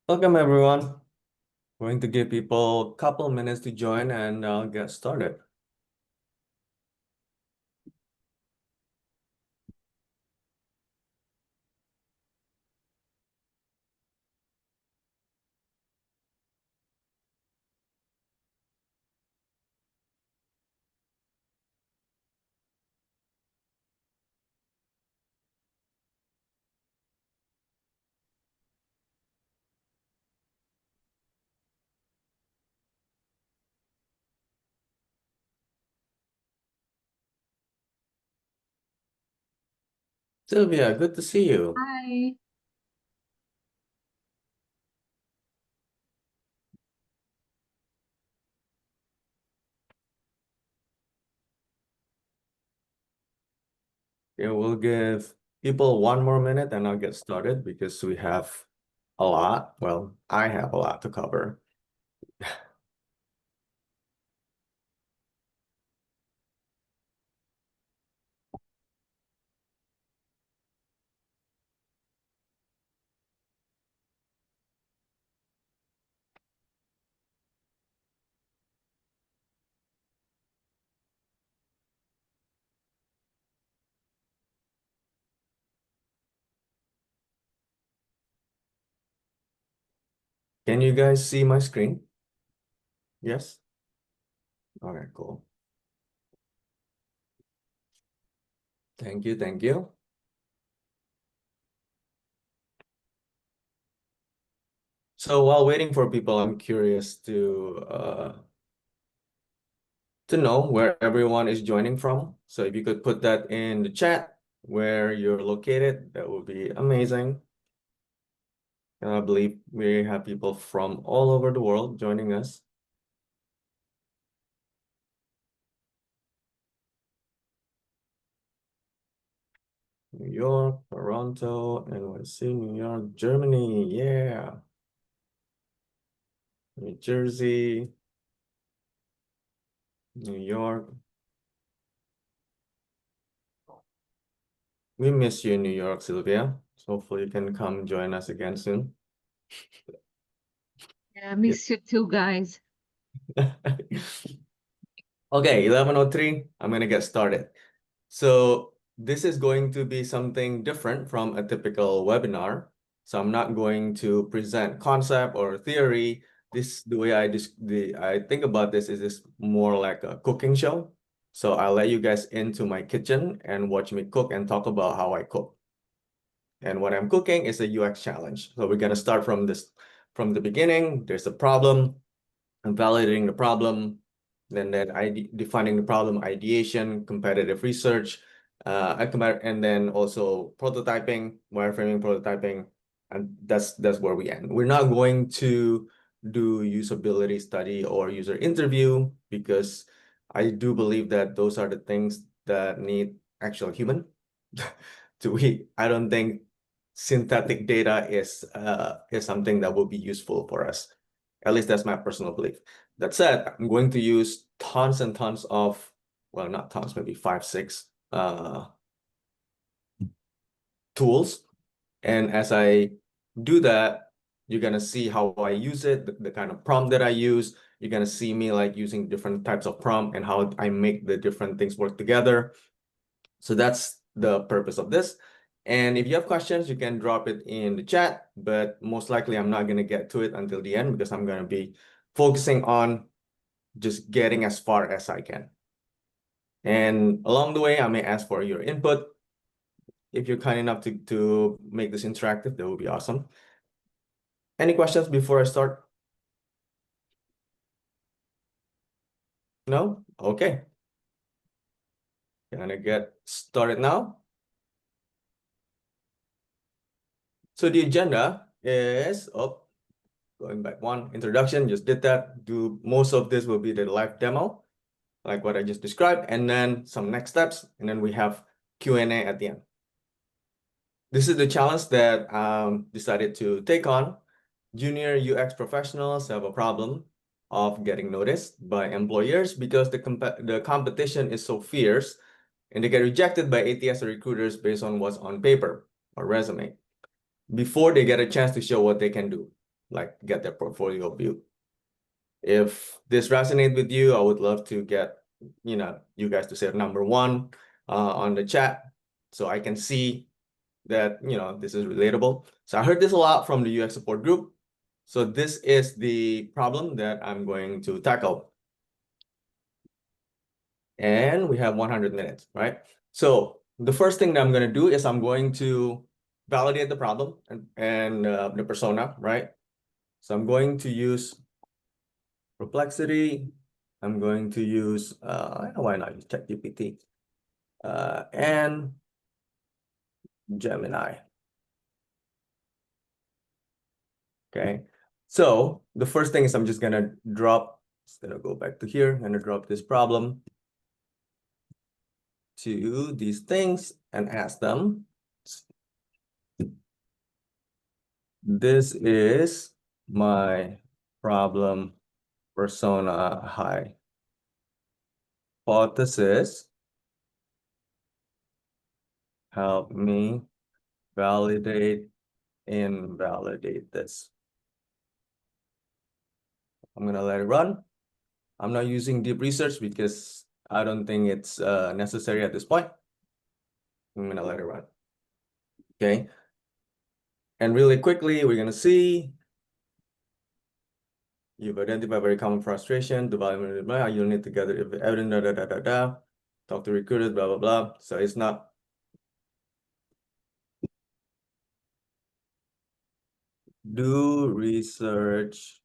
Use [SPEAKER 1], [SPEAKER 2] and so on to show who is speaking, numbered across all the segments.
[SPEAKER 1] Welcome everyone. Going to give people a couple minutes to join and I'll get started. Sylvia, good to see you.
[SPEAKER 2] Hi.
[SPEAKER 1] Yeah, we'll give people one more minute and I'll get started because we have a lot. Well, I have a lot to cover. Can you guys see my screen? Yes? Okay, cool. Thank you, thank you. So while waiting for people, I'm curious to know where everyone is joining from. So if you could put that in the chat where you're located, that would be amazing. I believe we have people from all over the world joining us. New York, Toronto, NYC, New York, Germany, yeah. New Jersey, New York. We miss you in New York, Sylvia. So hopefully you can come join us again soon.
[SPEAKER 2] Yeah, miss you too, guys.
[SPEAKER 1] Okay, 11:03, I'm gonna get started. So this is going to be something different from a typical webinar. So I'm not going to present concept or theory. The way I think about this is this more like a cooking show. So I'll let you guys into my kitchen and watch me cook and talk about how I cook. And what I'm cooking is a UX challenge. So we're gonna start from the beginning. There's a problem, and validating the problem, then defining the problem, ideation, competitive research, and then also prototyping, wireframing, prototyping, and that's where we end. We're not going to do usability study or user interview because I do believe that those are the things that need actual human to we. I don't think synthetic data is something that will be useful for us. At least that's my personal belief. That said, I'm going to use tons and tons of, well, not tons, maybe 5, 6 tools. And as I do that, you're gonna see how I use it, the kind of prompt that I use. You're gonna see me like using different types of prompt and how I make the different things work together. So that's the purpose of this. And if you have questions, you can drop it in the chat, but most likely I'm not gonna get to it until the end because I'm gonna be focusing on just getting as far as I can. And along the way, I may ask for your input. If you're kind enough to make this interactive, that would be awesome. Any questions before I start? No? Okay. Gonna get started now. So the agenda is, going back one, introduction, just did that. Most of this will be the live demo, like what I just described, and then some next steps, and then we have Q&A at the end. This is the challenge that decided to take on. Junior UX professionals have a problem of getting noticed by employers because the competition is so fierce and they get rejected by ATS or recruiters based on what's on paper or resume before they get a chance to show what they can do. like get their portfolio view. If this resonates with you, I would love to get, you guys to say number one on the chat so I can see that, this is relatable. So I heard this a lot from the UX support group. So this is the problem that I'm going to tackle. And we have 100 minutes, right? So the first thing that I'm going to do is I'm going to validate the problem and the persona, right? So I'm going to use Perplexity. I'm going to use, why not use ChatGPT and Gemini. Okay, so the first thing is I'm just gonna go back to here. I'm gonna drop this problem to these things and ask them. This is my problem persona hypothesis. Help me validate, invalidate this. I'm gonna let it run. I'm not using deep research because I don't think it's necessary at this point. I'm gonna let it run. Okay. And really quickly, we're gonna see you've identified very common frustration, development, you'll need to gather evidence, talk to recruiters, blah, blah, blah. So it's not do research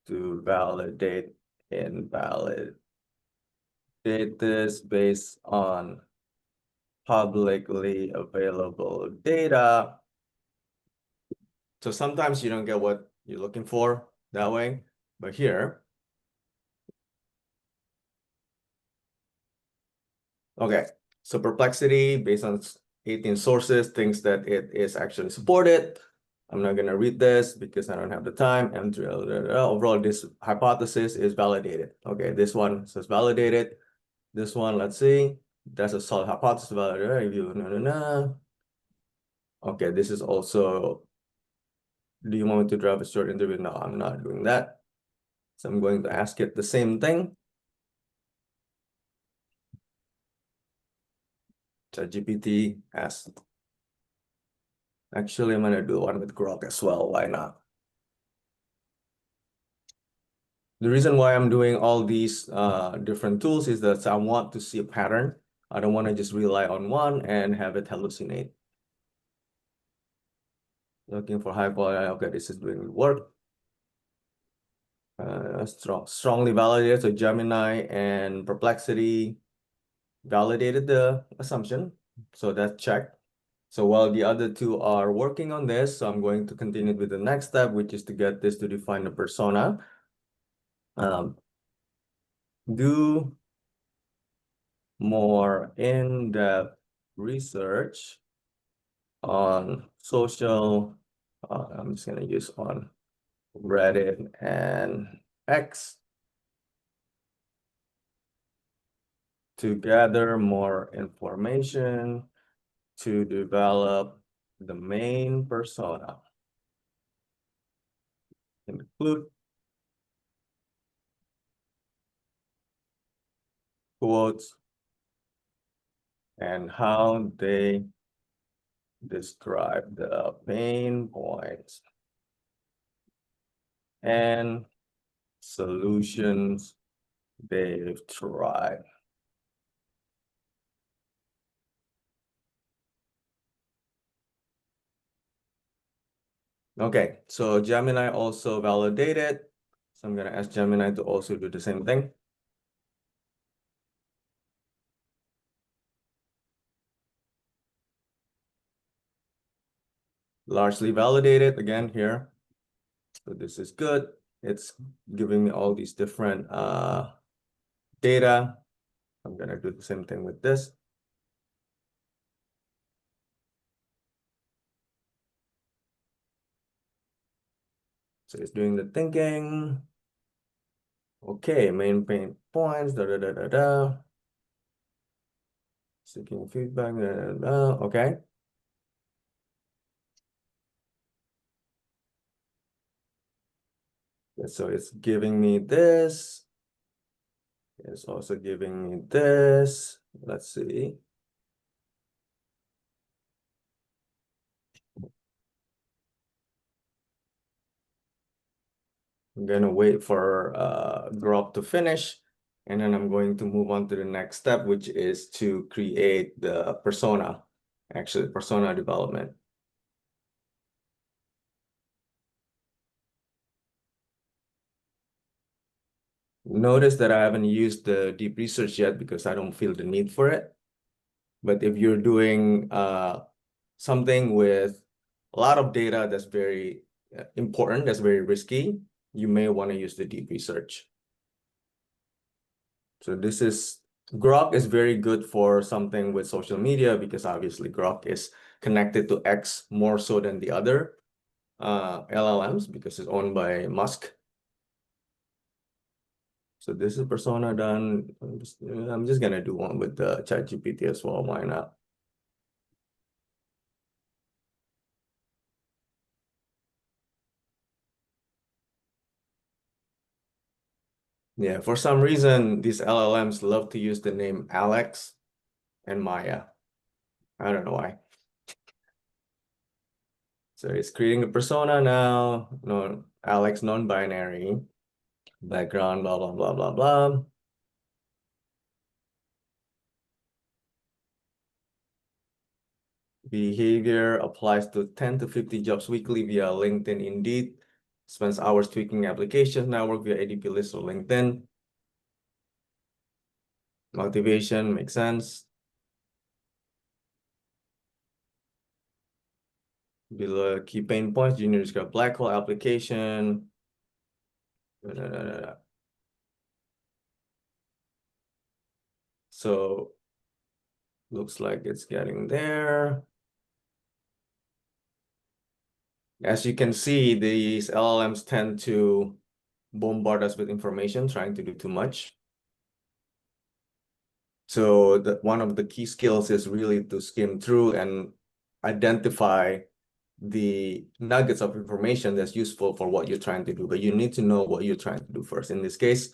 [SPEAKER 1] to validate, invalidate this based on publicly available data. So sometimes you don't get what you're looking for that way, but here, okay. So Perplexity, based on 18 sources, thinks that it is actually supported. I'm not gonna read this because I don't have the time. And overall, this hypothesis is validated. Okay, this one says validated. This one, let's see. That's a solid hypothesis, validated review. Okay, this is also, do you want me to draft a short interview? No, I'm not doing that. So I'm going to ask it the same thing. ChatGPT asked. Actually, I'm gonna do one with Grok as well. Why not? The reason why I'm doing all these different tools is that I want to see a pattern. I don't want to just rely on one and have it hallucinate. Looking for high quality. Okay, this is doing work. Strongly validated. So Gemini and Perplexity validated the assumption. So that's checked. So while the other two are working on this, so I'm going to continue with the next step, which is to get this to define the persona. Do more in-depth research on social, I'm just gonna use on Reddit and X to gather more information to develop the main persona. Include quotes and how they describe the pain points and solutions they've tried. Okay, so Gemini also validated. So I'm gonna ask Gemini to also do the same thing. Largely validated again here. So this is good. It's giving me all these different data. I'm gonna do the same thing with this. So it's doing the thinking. Okay, main pain points, Seeking feedback, okay. So it's giving me this. It's also giving me this. Let's see. I'm gonna wait for Grok to finish, and then I'm going to move on to the next step, which is to create the persona, actually persona development. Notice that I haven't used the deep research yet because I don't feel the need for it. But if you're doing something with a lot of data that's very important, that's very risky, you may want to use the deep research. So this is, Grok is very good for something with social media because obviously Grok is connected to X more so than the other LLMs because it's owned by Musk. So this is persona done. I'm just gonna do one with the ChatGPT as well. Why not? Yeah, for some reason, these LLMs love to use the name Alex and Maya. I don't know why. So it's creating a persona now. No, Alex non-binary. Background, blah, blah, blah, blah, blah. Behavior applies to 10 to 50 jobs weekly via LinkedIn Indeed. Spends hours tweaking applications, network via ADP list or LinkedIn. Motivation makes sense. Below key pain points, junior describe black hole application. So looks like it's getting there. As you can see, these LLMs tend to bombard us with information, trying to do too much. So one of the key skills is really to skim through and identify the nuggets of information that's useful for what you're trying to do. But you need to know what you're trying to do first. In this case,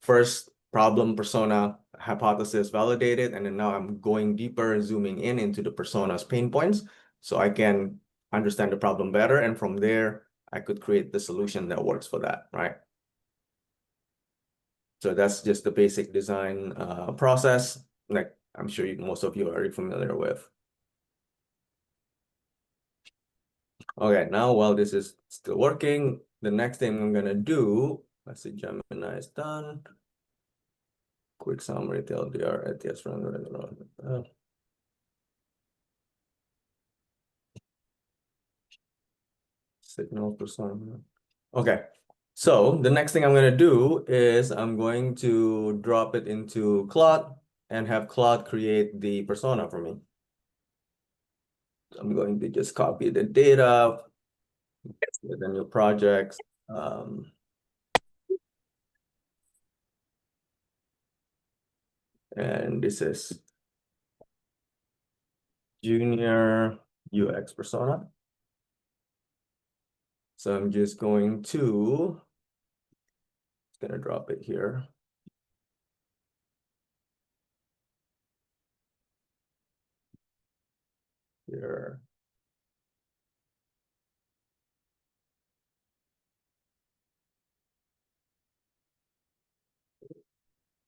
[SPEAKER 1] first problem, persona, hypothesis validated, and then now I'm going deeper, zooming in into the persona's pain points so I can understand the problem better. And from there, I could create the solution that works for that, right? So that's just the basic design process, like I'm sure most of you are already familiar with. Okay, now while this is still working, the next thing I'm gonna do, let's see, Gemini is done. Quick summary, TLDR, ATS run. Signal persona. Okay, so the next thing I'm gonna do is I'm going to drop it into Claude and have Claude create the persona for me. I'm going to just copy the data with the new projects. And this is junior UX persona. So I'm just going to, gonna drop it here. Here.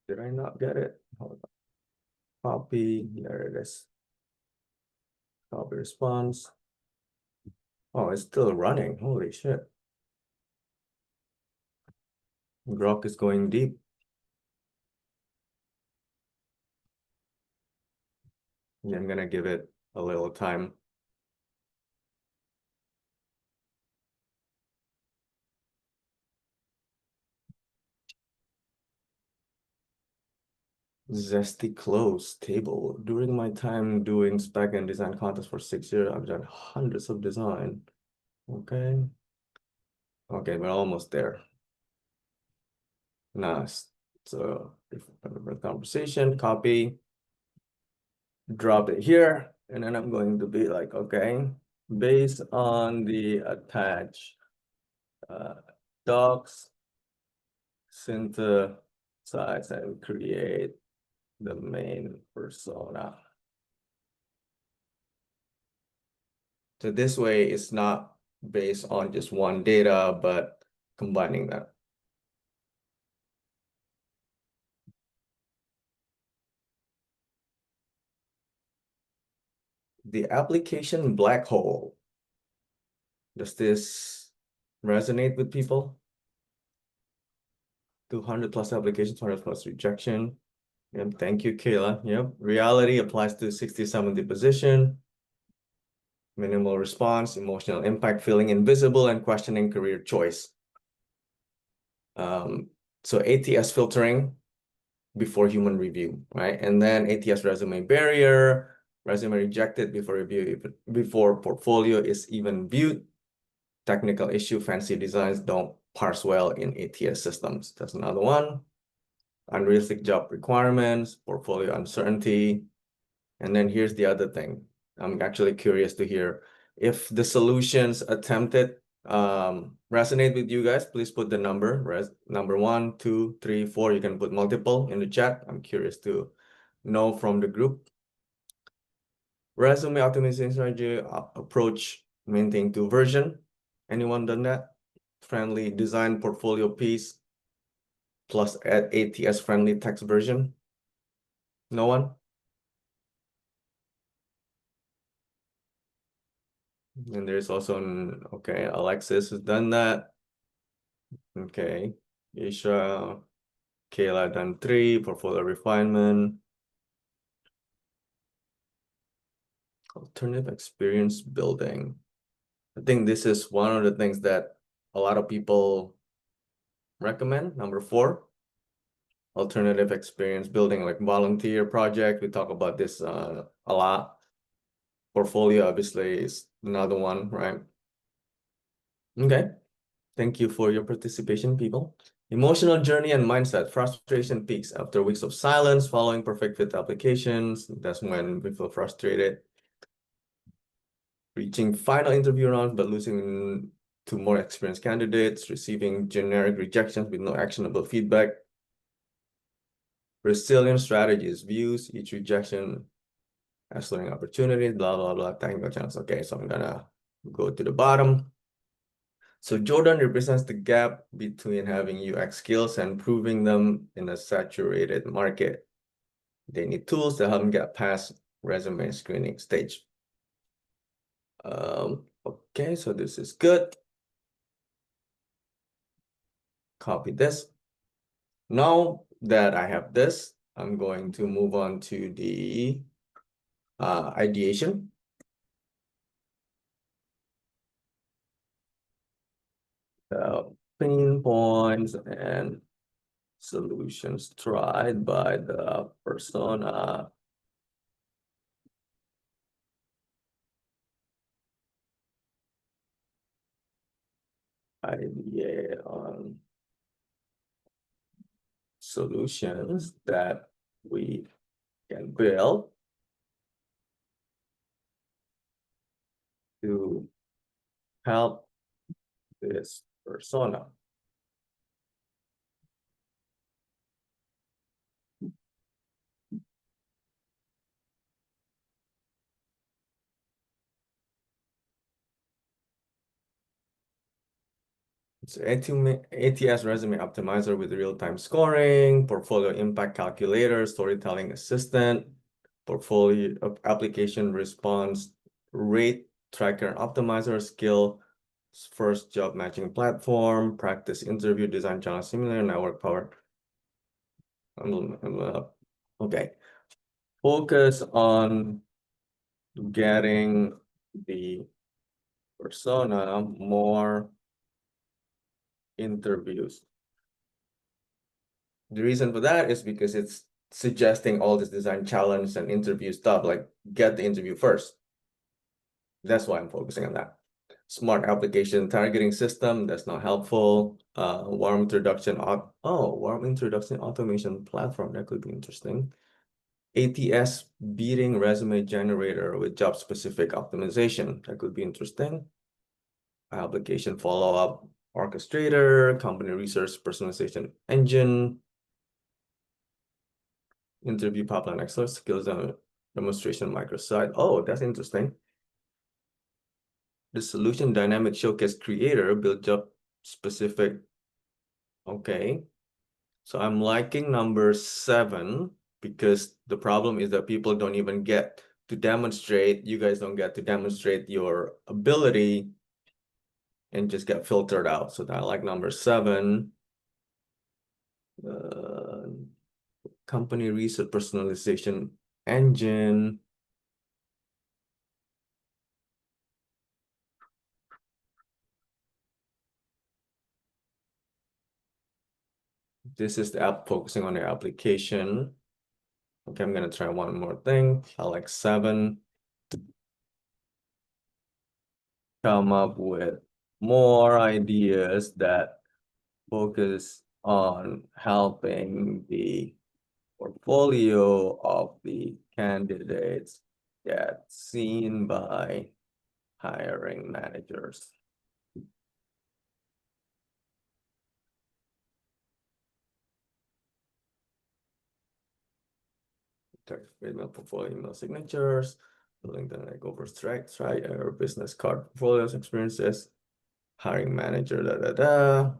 [SPEAKER 1] Did I not get it? Hold on. Copy, there it is. Copy response. Oh, it's still running. Holy shit. Grok is going deep. Yeah, I'm gonna give it a little time. Zesty close table. During my time doing spec and design contests for 6 years, I've done hundreds of design. Okay. Okay, we're almost there. Nice. So conversation, copy, drop it here, and then I'm going to be like, okay, based on the attached docs, synthesize and create the main persona. So this way it's not based on just one data, but combining that. The application black hole. Does this resonate with people? 200 plus applications, 200 plus rejection. Yep, thank you, Kayla. Yep, reality applies to 60-70 position. Minimal response, emotional impact, feeling invisible, and questioning career choice. So ATS filtering before human review, right? And then ATS resume barrier, resume rejected before review, before portfolio is even viewed. Technical issue, fancy designs don't parse well in ATS systems. That's another one. Unrealistic job requirements, portfolio uncertainty. And then here's the other thing. I'm actually curious to hear if the solutions attempted resonate with you guys. Please put the number, number 1, 2, 3, 4. You can put multiple in the chat. I'm curious to know from the group. Resume optimization strategy approach, maintain 2 version. Anyone done that? Friendly design portfolio piece plus add ATS friendly text version. No one? And there's also okay, Alexis has done that. Okay, Isha, Kayla done 3, portfolio refinement. Alternative experience building. I think this is one of the things that a lot of people recommend. Number 4, alternative experience building, like volunteer project. We talk about this a lot. Portfolio obviously is another one, right? Okay. Thank you for your participation, people. Emotional journey and mindset. Frustration peaks after weeks of silence following perfect fit applications. That's when we feel frustrated. Reaching final interview rounds, but losing to more experienced candidates. Receiving generic rejections with no actionable feedback. Resilient strategies. Views each rejection as learning opportunities. Blah, blah, blah. Technical chance. Okay, so I'm gonna go to the bottom. So Jordan represents the gap between having UX skills and proving them in a saturated market. They need tools to help them get past resume screening stage. Okay, so this is good. Copy this. Now that I have this, I'm going to move on to the ideation. Pain points and solutions tried by the persona. Idea on solutions that we can build to help this persona. It's ATS resume optimizer with real-time scoring, portfolio impact calculator, storytelling assistant, portfolio application response rate tracker and optimizer, skill first job matching platform, practice interview design channel simulator, network power. Okay. Focus on getting the persona more interviews. The reason for that is because it's suggesting all this design challenge and interview stuff, like get the interview first. That's why I'm focusing on that. Smart application targeting system, that's not helpful. Warm introduction, warm introduction automation platform, that could be interesting. ATS beating resume generator with job-specific optimization, that could be interesting. Application follow-up orchestrator, company research personalization engine, interview pipeline excellence, skills demonstration microsite. Oh, that's interesting. The solution dynamic showcase creator build job specific. Okay. So I'm liking number 7 because the problem is that people don't even get to demonstrate. You guys don't get to demonstrate your ability and just get filtered out. So I like number 7. Company research personalization engine. This is the app focusing on the application. Okay, I'm gonna try one more thing. I like 7. Come up with more ideas that focus on helping the portfolio of the candidates get seen by hiring managers. Text email portfolio email signatures, LinkedIn like over strikes, right? Or business card portfolios, experiences, hiring manager,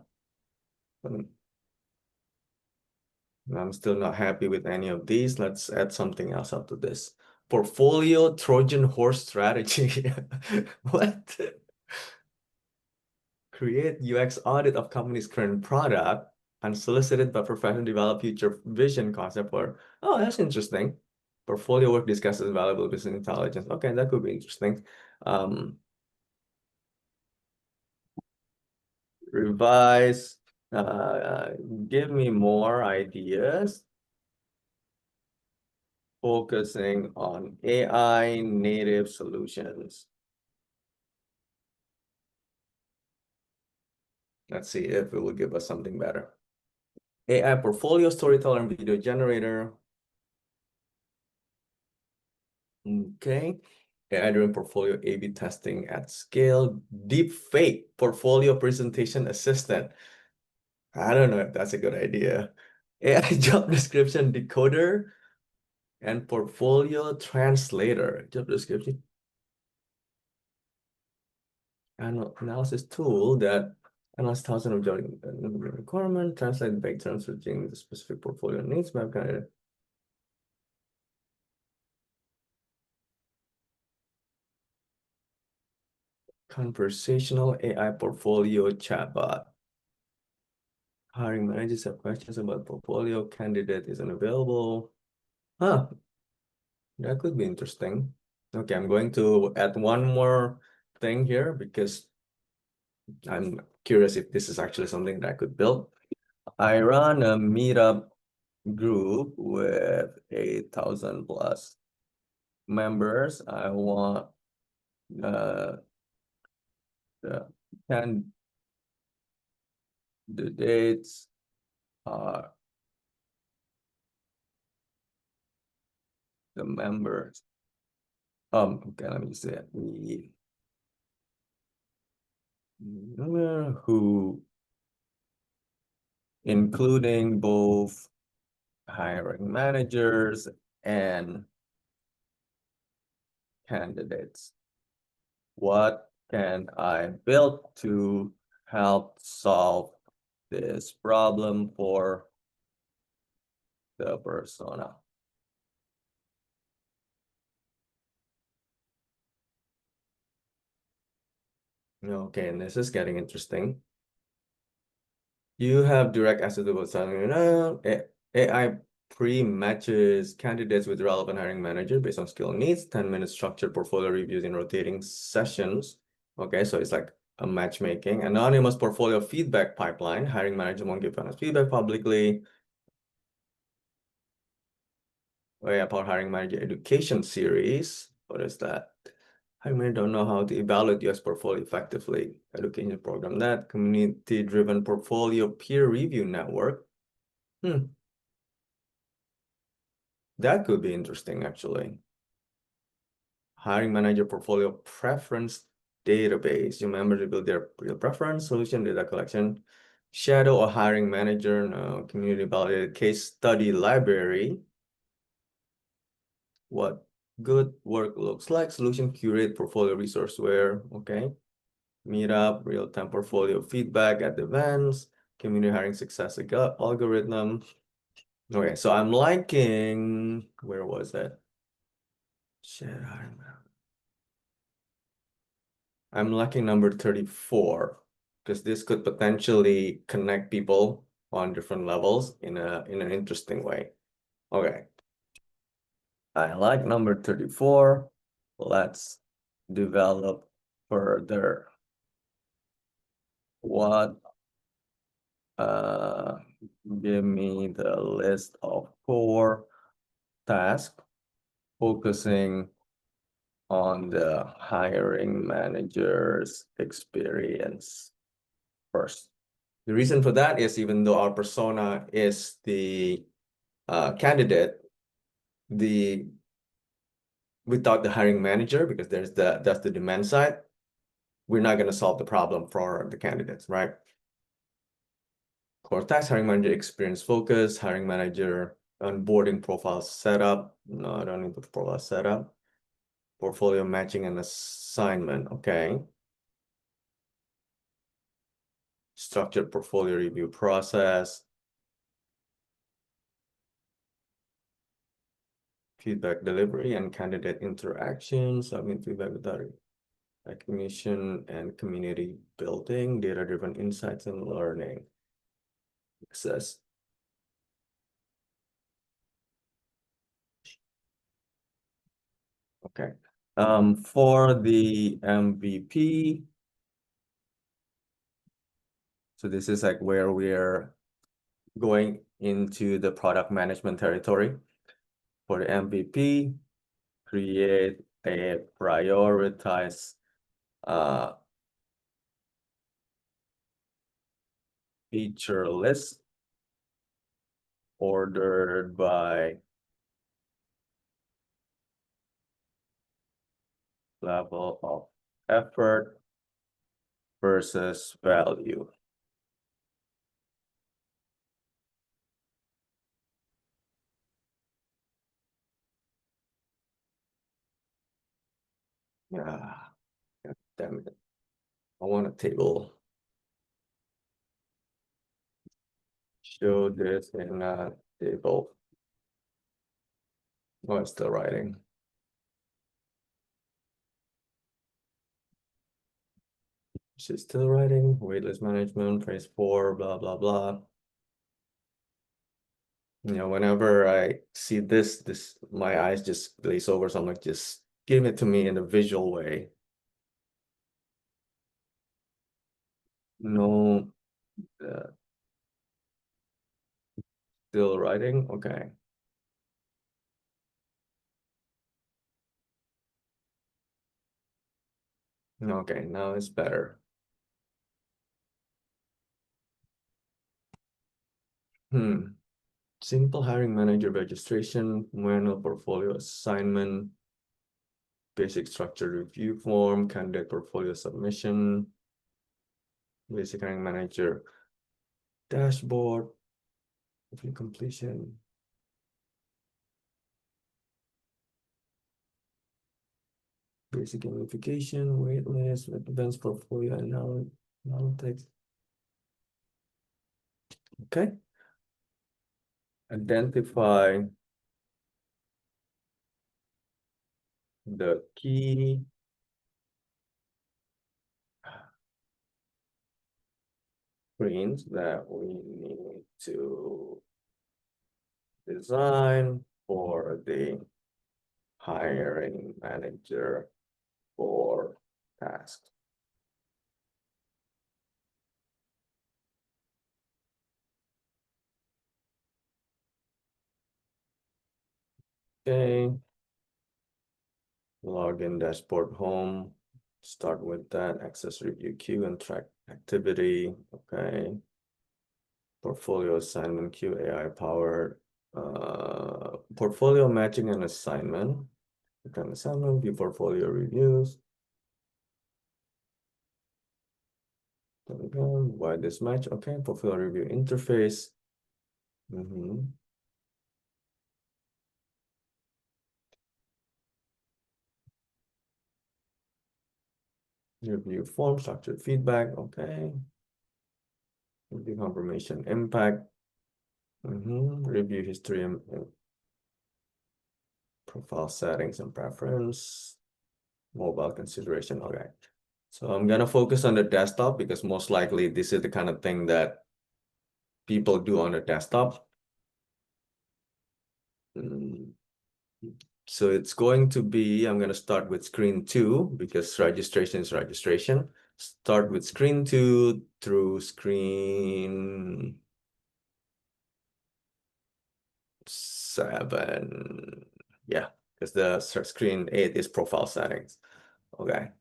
[SPEAKER 1] I'm still not happy with any of these. Let's add something else up to this. Portfolio Trojan horse strategy. What? Create UX audit of company's current product, unsolicited but professionally develop future vision concept for, oh, that's interesting. Portfolio work discusses valuable business intelligence. Okay, that could be interesting. Revise, give me more ideas. Focusing on AI native solutions. Let's see if it will give us something better. AI portfolio storyteller and video generator. Okay. AI-driven portfolio A/B testing at scale. Deep fake portfolio presentation assistant. I don't know if that's a good idea. AI job description decoder and portfolio translator. Job description analysis tool that analyze thousands of job requirement, translate back terms within the specific portfolio needs, map kind of conversational AI portfolio chatbot. Hiring managers have questions about portfolio, candidate isn't available. Huh, that could be interesting. Okay, I'm going to add one more thing here because I'm curious if this is actually something that I could build. I run a meetup group with 8,000 plus members. I want the candidates are the members. Okay, let me say it. Who, including both hiring managers and candidates. What can I build to help solve this problem for the persona? Okay, and this is getting interesting. You have direct access to both sides. AI pre-matches candidates with relevant hiring manager based on skill needs, 10-minute structured portfolio reviews in rotating sessions. Okay, so it's like a matchmaking. Anonymous portfolio feedback pipeline. Hiring manager won't give honest feedback publicly. About hiring manager education series. What is that? Hiring manager don't know how to evaluate US portfolio effectively. Education program that community-driven portfolio peer review network. That could be interesting, actually. Hiring manager portfolio preference database. You remember to build their real preference, solution, data collection, shadow or hiring manager, no, community validated case study library. What good work looks like, solution curate portfolio resourceware, okay. Meetup, real-time portfolio feedback at events, community hiring success algorithm. Okay, so I'm liking, where was that? Share hiring. I'm liking number 34 because this could potentially connect people on different levels in an interesting way. Okay. I like number 34. Let's develop further. What give me the list of 4 tasks focusing on the hiring manager's experience first. The reason for that is even though our persona is the candidate, without the hiring manager, because that's the demand side, we're not going to solve the problem for the candidates, right? Core task, hiring manager experience focus, hiring manager onboarding profile setup. No, I don't need the profile setup. Portfolio matching and assignment, okay. Structured portfolio review process. Feedback delivery and candidate interaction, submit feedback without recognition and community building, data-driven insights and learning. Access. Okay. For the MVP, so this is like where we're going into the product management territory. For the MVP, create a prioritized feature list ordered by level of effort versus value. Yeah, God damn it. I want a table. Show this in a table. Oh, it's still writing. She's still writing. Waitlist management, phase 4, blah, blah, blah. You know, whenever I see this, my eyes just glaze over. So I'm like, just give it to me in a visual way. No, still writing. Okay. Okay, now it's better. Simple hiring manager registration, manual portfolio assignment, basic structure review form, candidate portfolio submission, basic hiring manager dashboard, review completion. Basic gamification, waitlist, advanced portfolio analytics. Okay. Identify the key screens that we need to design for the hiring manager for task. Okay. Login dashboard home. Start with that. Access review queue and track activity. Okay. Portfolio assignment queue, AI powered. Portfolio matching and assignment. Return assignment, view portfolio reviews. There we go. Why this match? Okay, portfolio review interface. Review form, structured feedback. Okay. Review confirmation impact. Review history and profile settings and preference. Mobile consideration. Okay. So I'm gonna focus on the desktop because most likely this is the kind of thing that people do on the desktop. So it's going to be, I'm gonna start with screen 2 because registration is registration. Start with screen 2 through screen 7. Yeah, because the screen 8 is profile settings. Okay.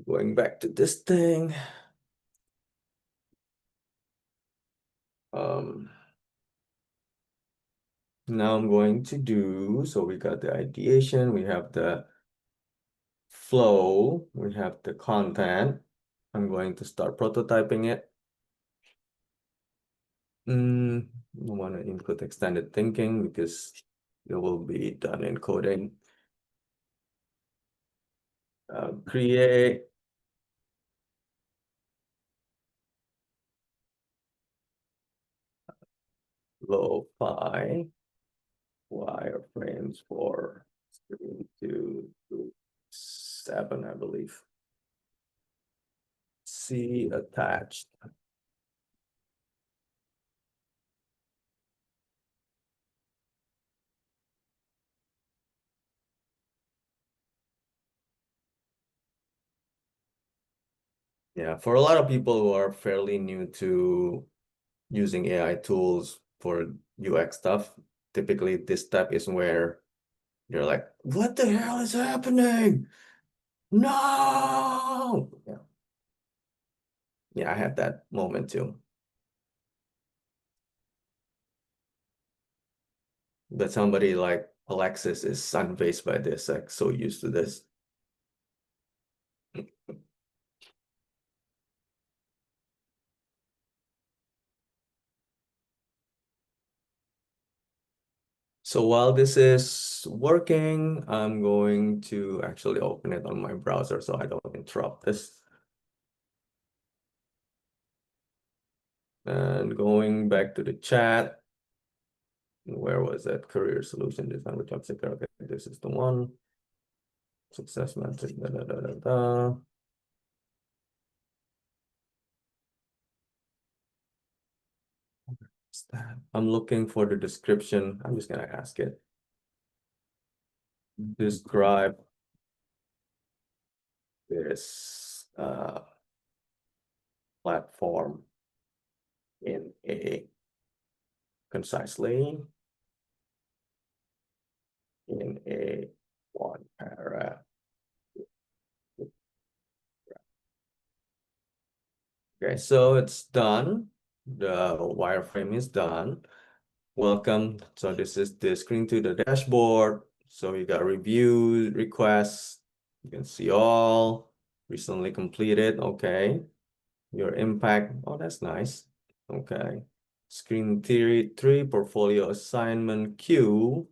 [SPEAKER 1] Going back to this thing. Now I'm going to do, so we got the ideation, we have the flow, we have the content. I'm going to start prototyping it. I want to include extended thinking because it will be done in coding. Create. Lo-fi wireframes for screen 2 to 7, I believe. See attached. Yeah, for a lot of people who are fairly new to using AI tools for UX stuff, typically this step is where you're like, what the hell is happening? No! Yeah, I had that moment too. But somebody like Alexis is unfazed by this, like so used to this. So while this is working, I'm going to actually open it on my browser so I don't interrupt this. And going back to the chat, where was that? Career solution design with job seeker. Okay, this is the one. Success metric. I'm looking for the description. I'm just gonna ask it. Describe this platform in a concisely in a one paragraph. Okay, so it's done. The wireframe is done. Welcome. So this is the screen to the dashboard. So you got review requests. You can see all recently completed. Okay. Your impact. Oh, that's nice. Okay. Screen theory 3, portfolio assignment queue.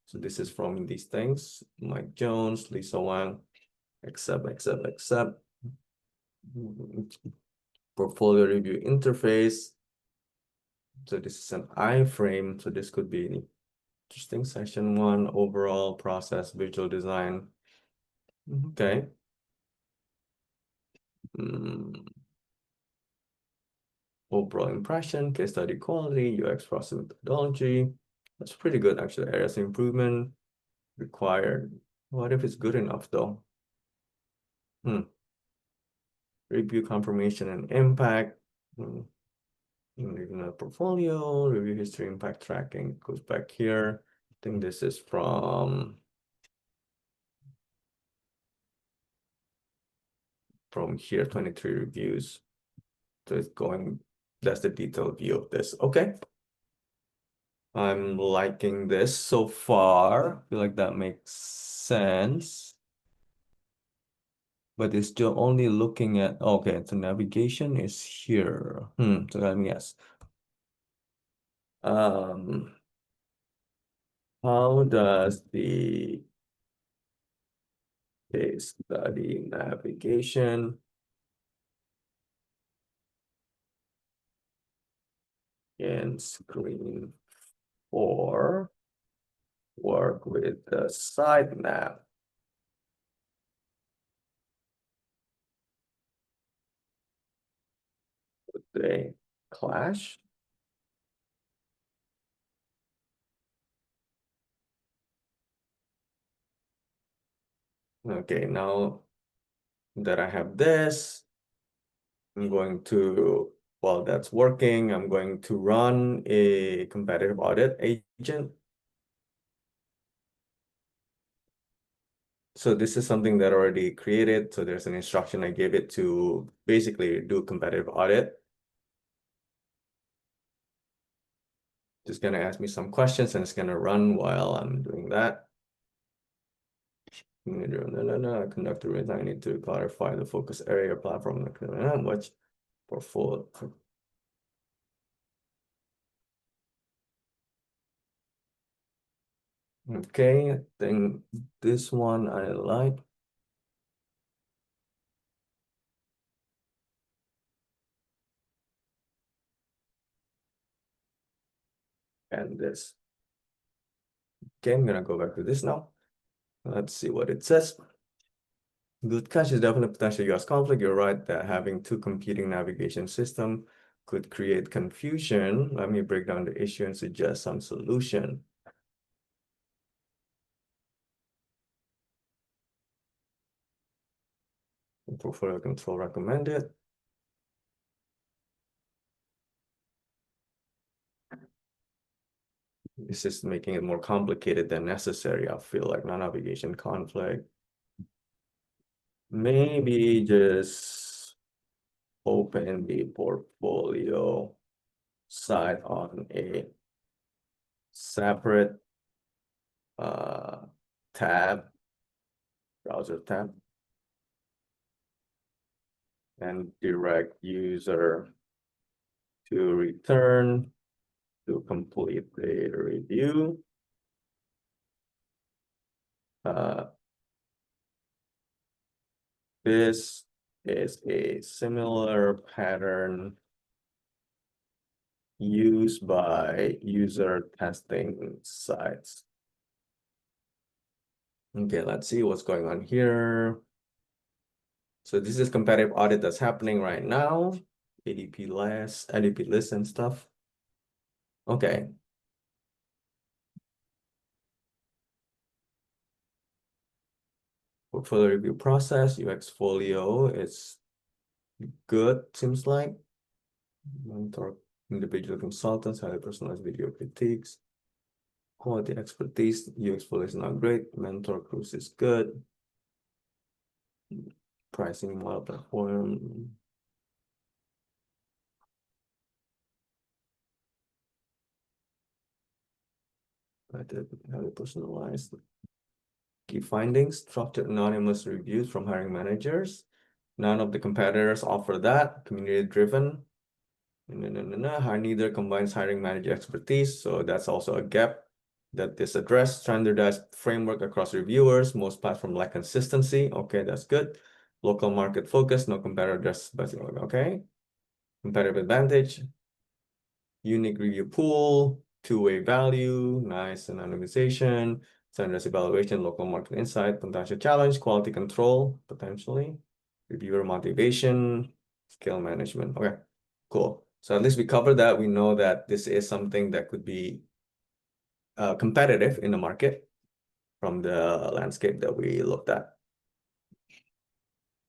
[SPEAKER 1] So this is from these things. Mike Jones, Lisa Wang, accept. Portfolio review interface. So this is an iframe. So this could be interesting. Section 1, overall process, visual design. Okay. Overall impression, case study quality, UX process methodology. That's pretty good, actually. Areas of improvement required. What if it's good enough, though? Review confirmation and impact. Even a portfolio, review history, impact tracking goes back here. I think this is from here, 23 reviews. So it's going, that's the detailed view of this. Okay. I'm liking this so far. I feel like that makes sense. but it's still only looking at, okay, so navigation is here. So let me guess. How does the case study navigation in screen 4 work with the side nav? Would they clash? Okay, now that I have this, I'm going to, while that's working, I'm going to run a competitive audit agent. So this is something that I already created. So there's an instruction I gave it to basically do competitive audit. Just gonna ask me some questions and it's gonna run while I'm doing that. Conduct a read. I need to clarify the focus area platform. Which portfolio. Okay, I think this one I like. And this. Okay, I'm gonna go back to this now. Let's see what it says. Good catch is definitely potential US conflict. You're right that having two competing navigation systems could create confusion. Let me break down the issue and suggest some solution. Portfolio control recommended. This is making it more complicated than necessary. I feel like non-navigation conflict. Maybe just open the portfolio side on a separate tab, browser tab, and direct user to return to complete the review. This is a similar pattern used by user testing sites. Okay, let's see what's going on here. So this is competitive audit that's happening right now. ADP list and stuff. Okay. Portfolio review process, UX folio is good, seems like. Mentor individual consultants, highly personalized video critiques. Quality expertise, UX folio is not great. Mentor cruise is good. Pricing model platform. Highly personalized. Key findings, structured anonymous reviews from hiring managers. None of the competitors offer that. Community driven. Neither combines hiring manager expertise. So that's also a gap that this address. Standardized framework across reviewers. Most platforms lack consistency. Okay, that's good. Local market focus, no competitor address. Okay. Competitive advantage. Unique review pool, two-way value, nice anonymization, standardized evaluation, local market insight, potential challenge, quality control, potentially, reviewer motivation, skill management. Okay, cool. So at least we covered that. We know that this is something that could be competitive in the market from the landscape that we looked at.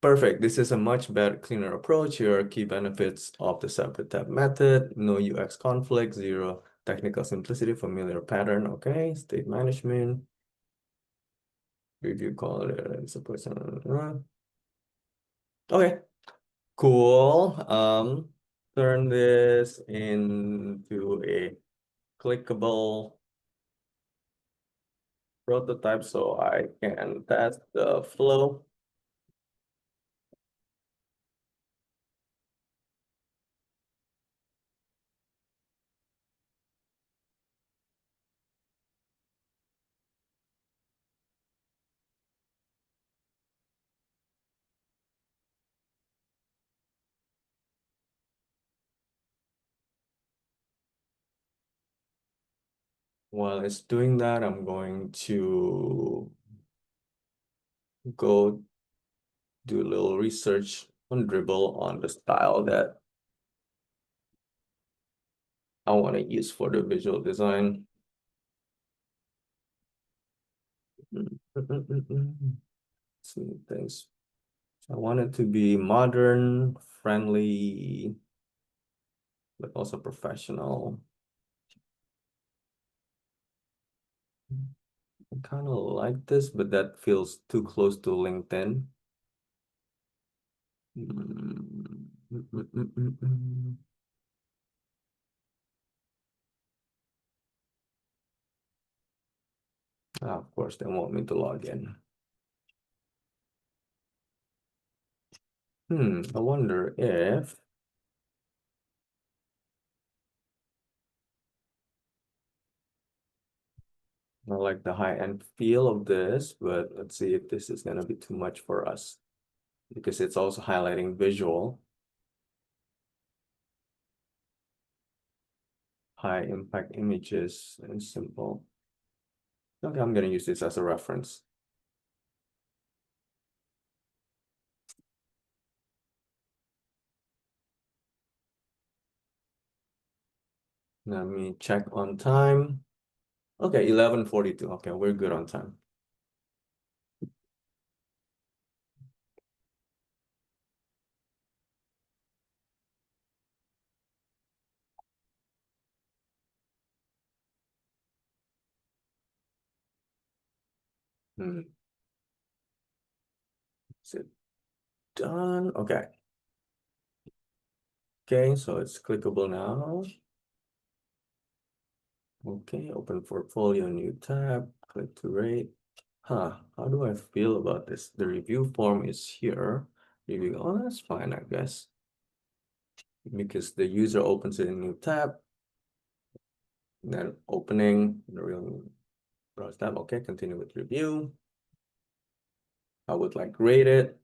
[SPEAKER 1] Perfect. This is a much better, cleaner approach. Here are key benefits of the separate tab method. No UX conflict, zero technical simplicity, familiar pattern. Okay, state management, review quality, and support. Okay, cool. Turn this into a clickable prototype so I can test the flow. while it's doing that, I'm going to go do a little research on Dribbble on the style that I want to use for the visual design. Some things. I want it to be modern, friendly, but also professional. I kind of like this, but that feels too close to LinkedIn. Of course, they want me to log in. I wonder if I like the high-end feel of this, but let's see if this is gonna be too much for us because it's also highlighting visual, high impact images, and simple. Okay, I'm gonna use this as a reference. Let me check on time. Okay, 11:42. Okay, we're good on time. Is it done? Okay. Okay, so it's clickable now. Okay, open portfolio, new tab, click to rate. How do I feel about this? The review form is here. Review, oh, that's fine, I guess. Because the user opens it in a new tab. Then opening the real browse tab. Okay, continue with review. I would like rate it.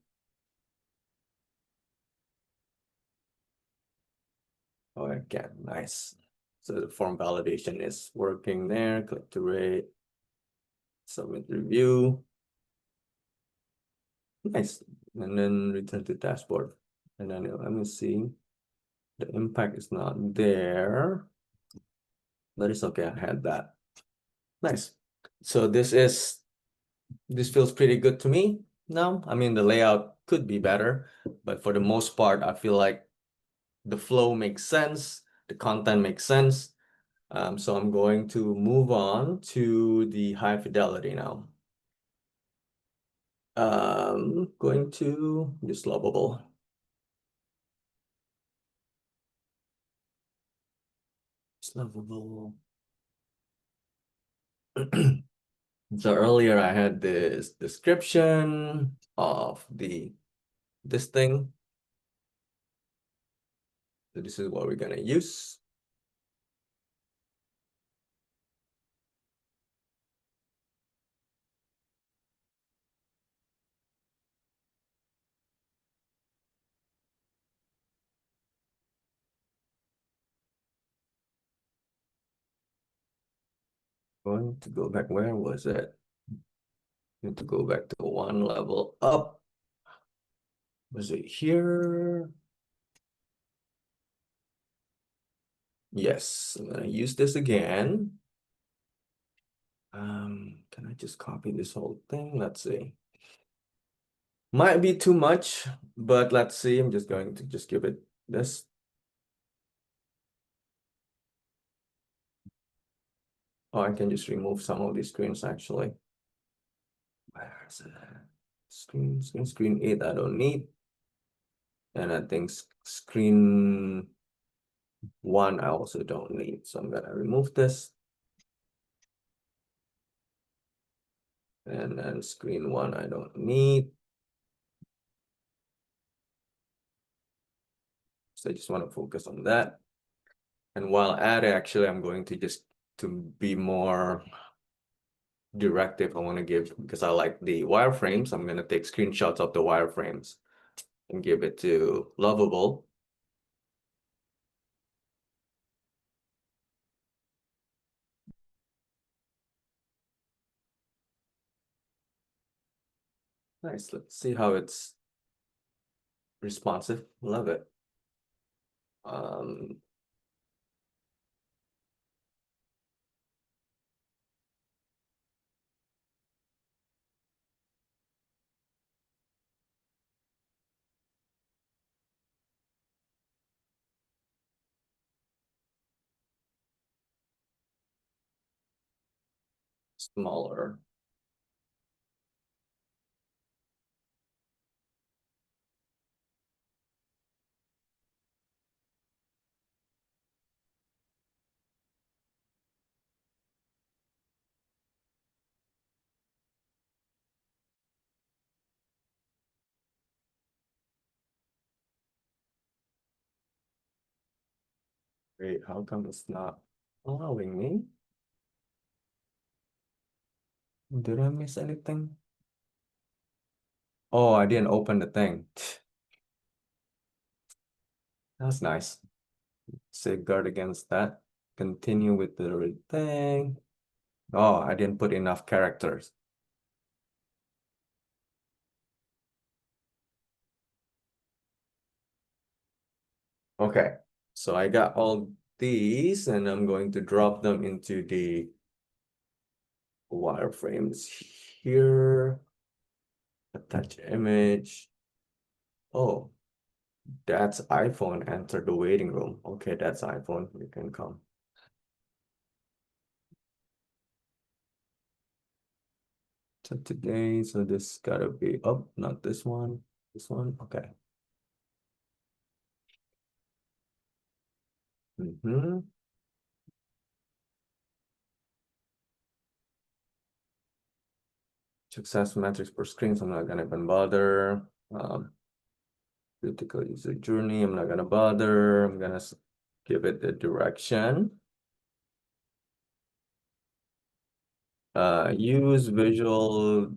[SPEAKER 1] Oh, again, nice. So the form validation is working there. Click to rate. Submit review. Nice. And then return to dashboard. And then let me see. The impact is not there, but it's okay. I had that. Nice. So this feels pretty good to me now. I mean, the layout could be better, but for the most part, I feel like the flow makes sense. The content makes sense. So I'm going to move on to the high fidelity now. Going to just Lovable. It's Lovable. So earlier I had this description of this thing. So this is what we're gonna use. Going to go back, where was it? Need to go back to one level up. Was it here? Yes, I'm gonna use this again. Can I just copy this whole thing? Let's see. Might be too much, but let's see. I'm just going to just give it this. Oh, I can just remove some of these screens actually. Where's it? Screen 8 I don't need. And I think screen 1 I also don't need. So I'm gonna remove this. And then screen 1 I don't need. So I just want to focus on that. And while at it, actually, I'm going to just to be more directive I want to give, because I like the wireframes. I'm going to take screenshots of the wireframes and give it to Lovable. Nice. Let's see how it's responsive. Love it. Smaller. Wait, how come it's not allowing me? Did I miss anything? Oh, I didn't open the thing. That's nice. Safeguard against that. Continue with the thing. Oh, I didn't put enough characters. Okay, so I got all these and I'm going to drop them into the wireframes here. Attach image. Oh, that's iPhone. Enter the waiting room. Okay, that's iPhone. You can come. So today, so this gotta be up, not this one. This one. Okay. Success metrics per screen, so I'm not gonna even bother. Critical user journey, I'm not gonna bother. I'm gonna give it the direction. Use visual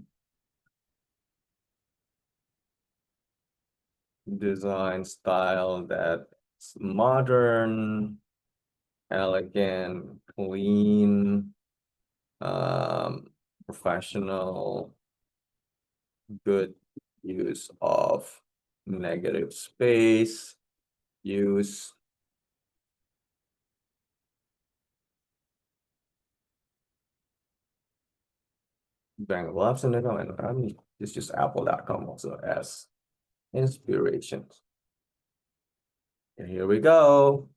[SPEAKER 1] design style that's modern, elegant, clean, professional, good use of negative space, use Bang of Labs, and it's just apple.com also as inspirations. And here we go.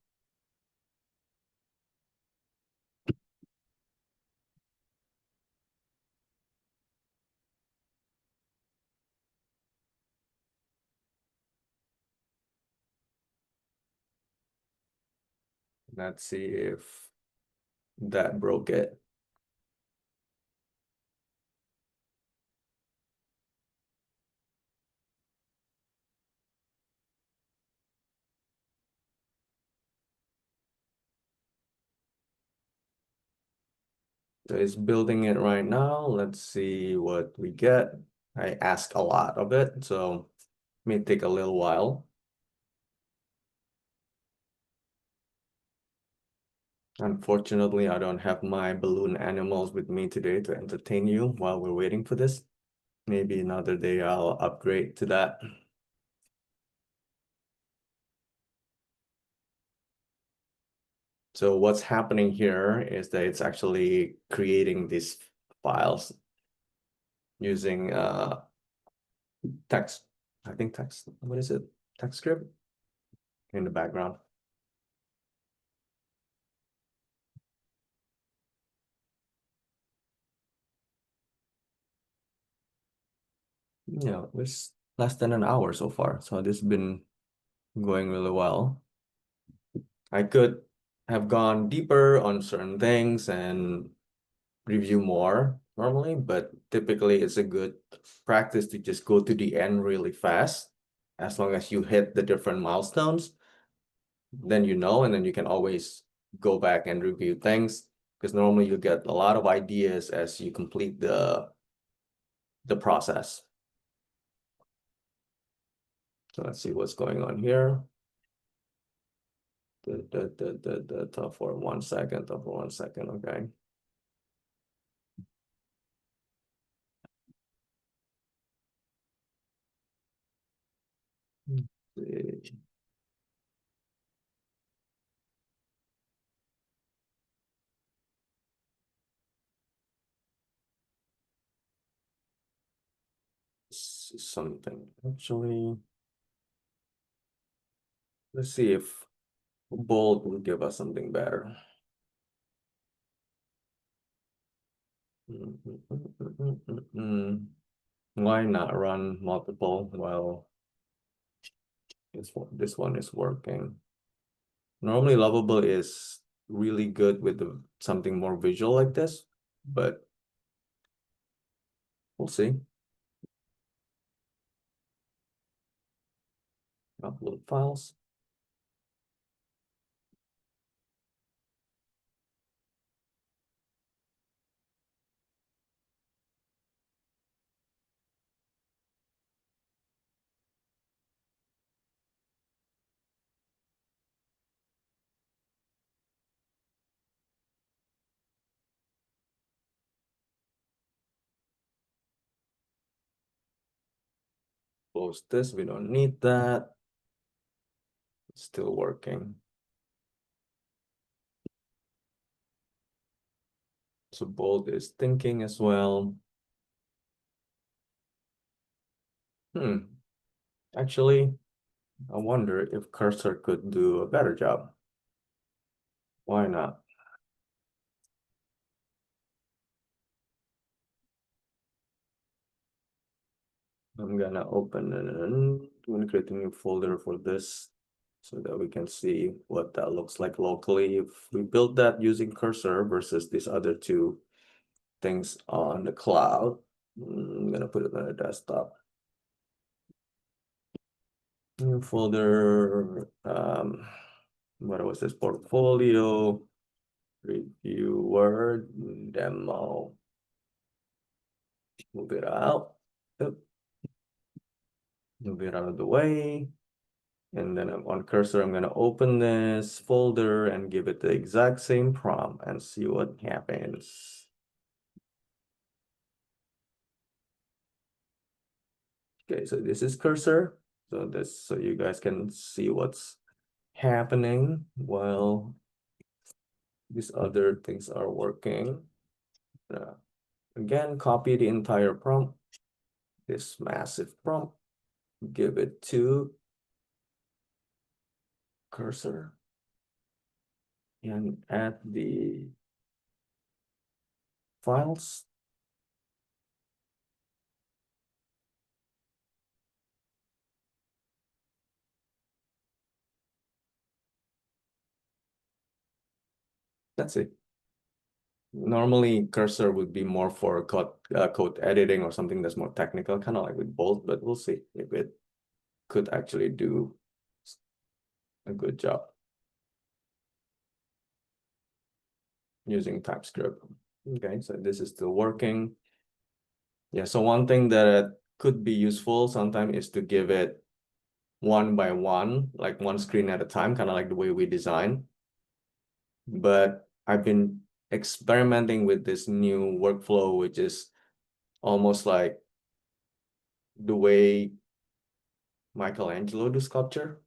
[SPEAKER 1] Let's see if that broke it. So it's building it right now. Let's see what we get. I asked a lot of it, so it may take a little while. Unfortunately, I don't have my balloon animals with me today to entertain you while we're waiting for this. Maybe another day I'll upgrade to that. So what's happening here is that it's actually creating these files using text. I think text, what is it? Text script in the background. Yeah, it's less than an hour so far. So this has been going really well. I could have gone deeper on certain things and review more normally, but typically it's a good practice to just go to the end really fast. As long as you hit the different milestones, then you know, and then you can always go back and review things because normally you get a lot of ideas as you complete the process. So let's see what's going on here. The top for 1 second, top for 1 second, okay. see. This is something actually. Let's see if bold will give us something better. Why not run multiple while this one is working? Normally Lovable is really good with something more visual like this, but we'll see. Upload files. Close this, we don't need that. It's still working. So bold is thinking as well. Actually, I wonder if cursor could do a better job. Why not? I'm gonna open and I'm gonna create a new folder for this so that we can see what that looks like locally if we build that using cursor versus these other two things on the cloud. I'm gonna put it on the desktop. New folder. What was this? Portfolio, reviewer, demo. Move it out. Yep. Move it out of the way. And then on cursor, I'm going to open this folder and give it the exact same prompt and see what happens. Okay, so this is cursor. So you guys can see what's happening while these other things are working. Again, copy the entire prompt, this massive prompt, give it to cursor and add the files. That's it. Normally cursor would be more for code editing or something that's more technical, kind of like with bold, but we'll see if it could actually do a good job using TypeScript. Okay, so this is still working. Yeah, so one thing that could be useful sometimes is to give it one by one, like one screen at a time, kind of like the way we design. But I've been experimenting with this new workflow, which is almost like the way Michelangelo do sculpture,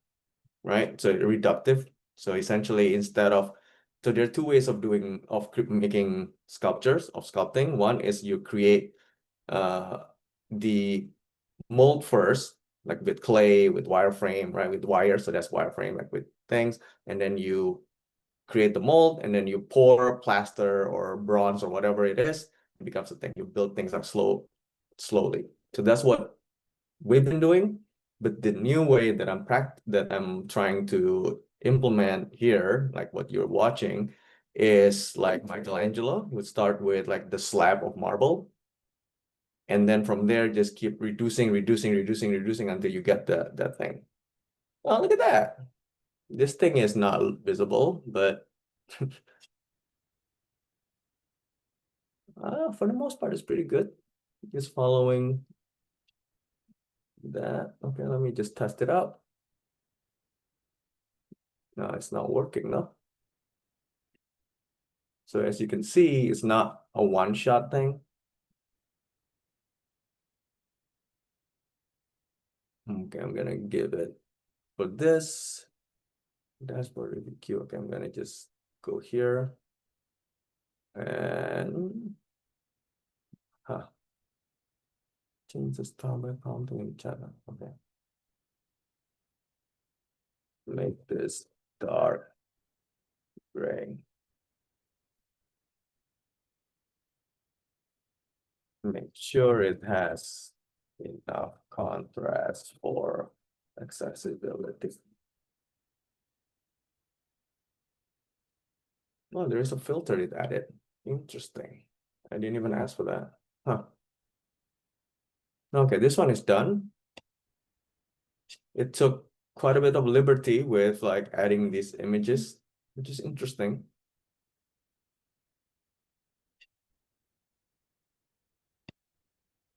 [SPEAKER 1] right? So reductive. So essentially, so there are two ways of making sculptures, of sculpting. One is you create the mold first, like with clay, with wireframe, right? With wire, so that's wireframe, like with things, and then you create the mold, and then you pour plaster or bronze or whatever it is, it becomes a thing. You build things up slowly. So that's what we've been doing. But the new way that I'm trying to implement here, like what you're watching, is like Michelangelo would start with like the slab of marble. And then from there, just keep reducing until you get that thing. Oh, look at that. This thing is not visible, but for the most part, it's pretty good. Just following that. Okay, let me just test it out. No, it's not working, no. So as you can see, it's not a one-shot thing. Okay, I'm gonna give it for this dashboard review queue. Okay, I'm gonna just go here and change the style by prompting channel. Okay, make this dark gray. Make sure it has enough contrast for accessibility. Oh, there is a filter it added. Interesting. I didn't even ask for that. Huh. Okay, this one is done. It took quite a bit of liberty with like adding these images, which is interesting.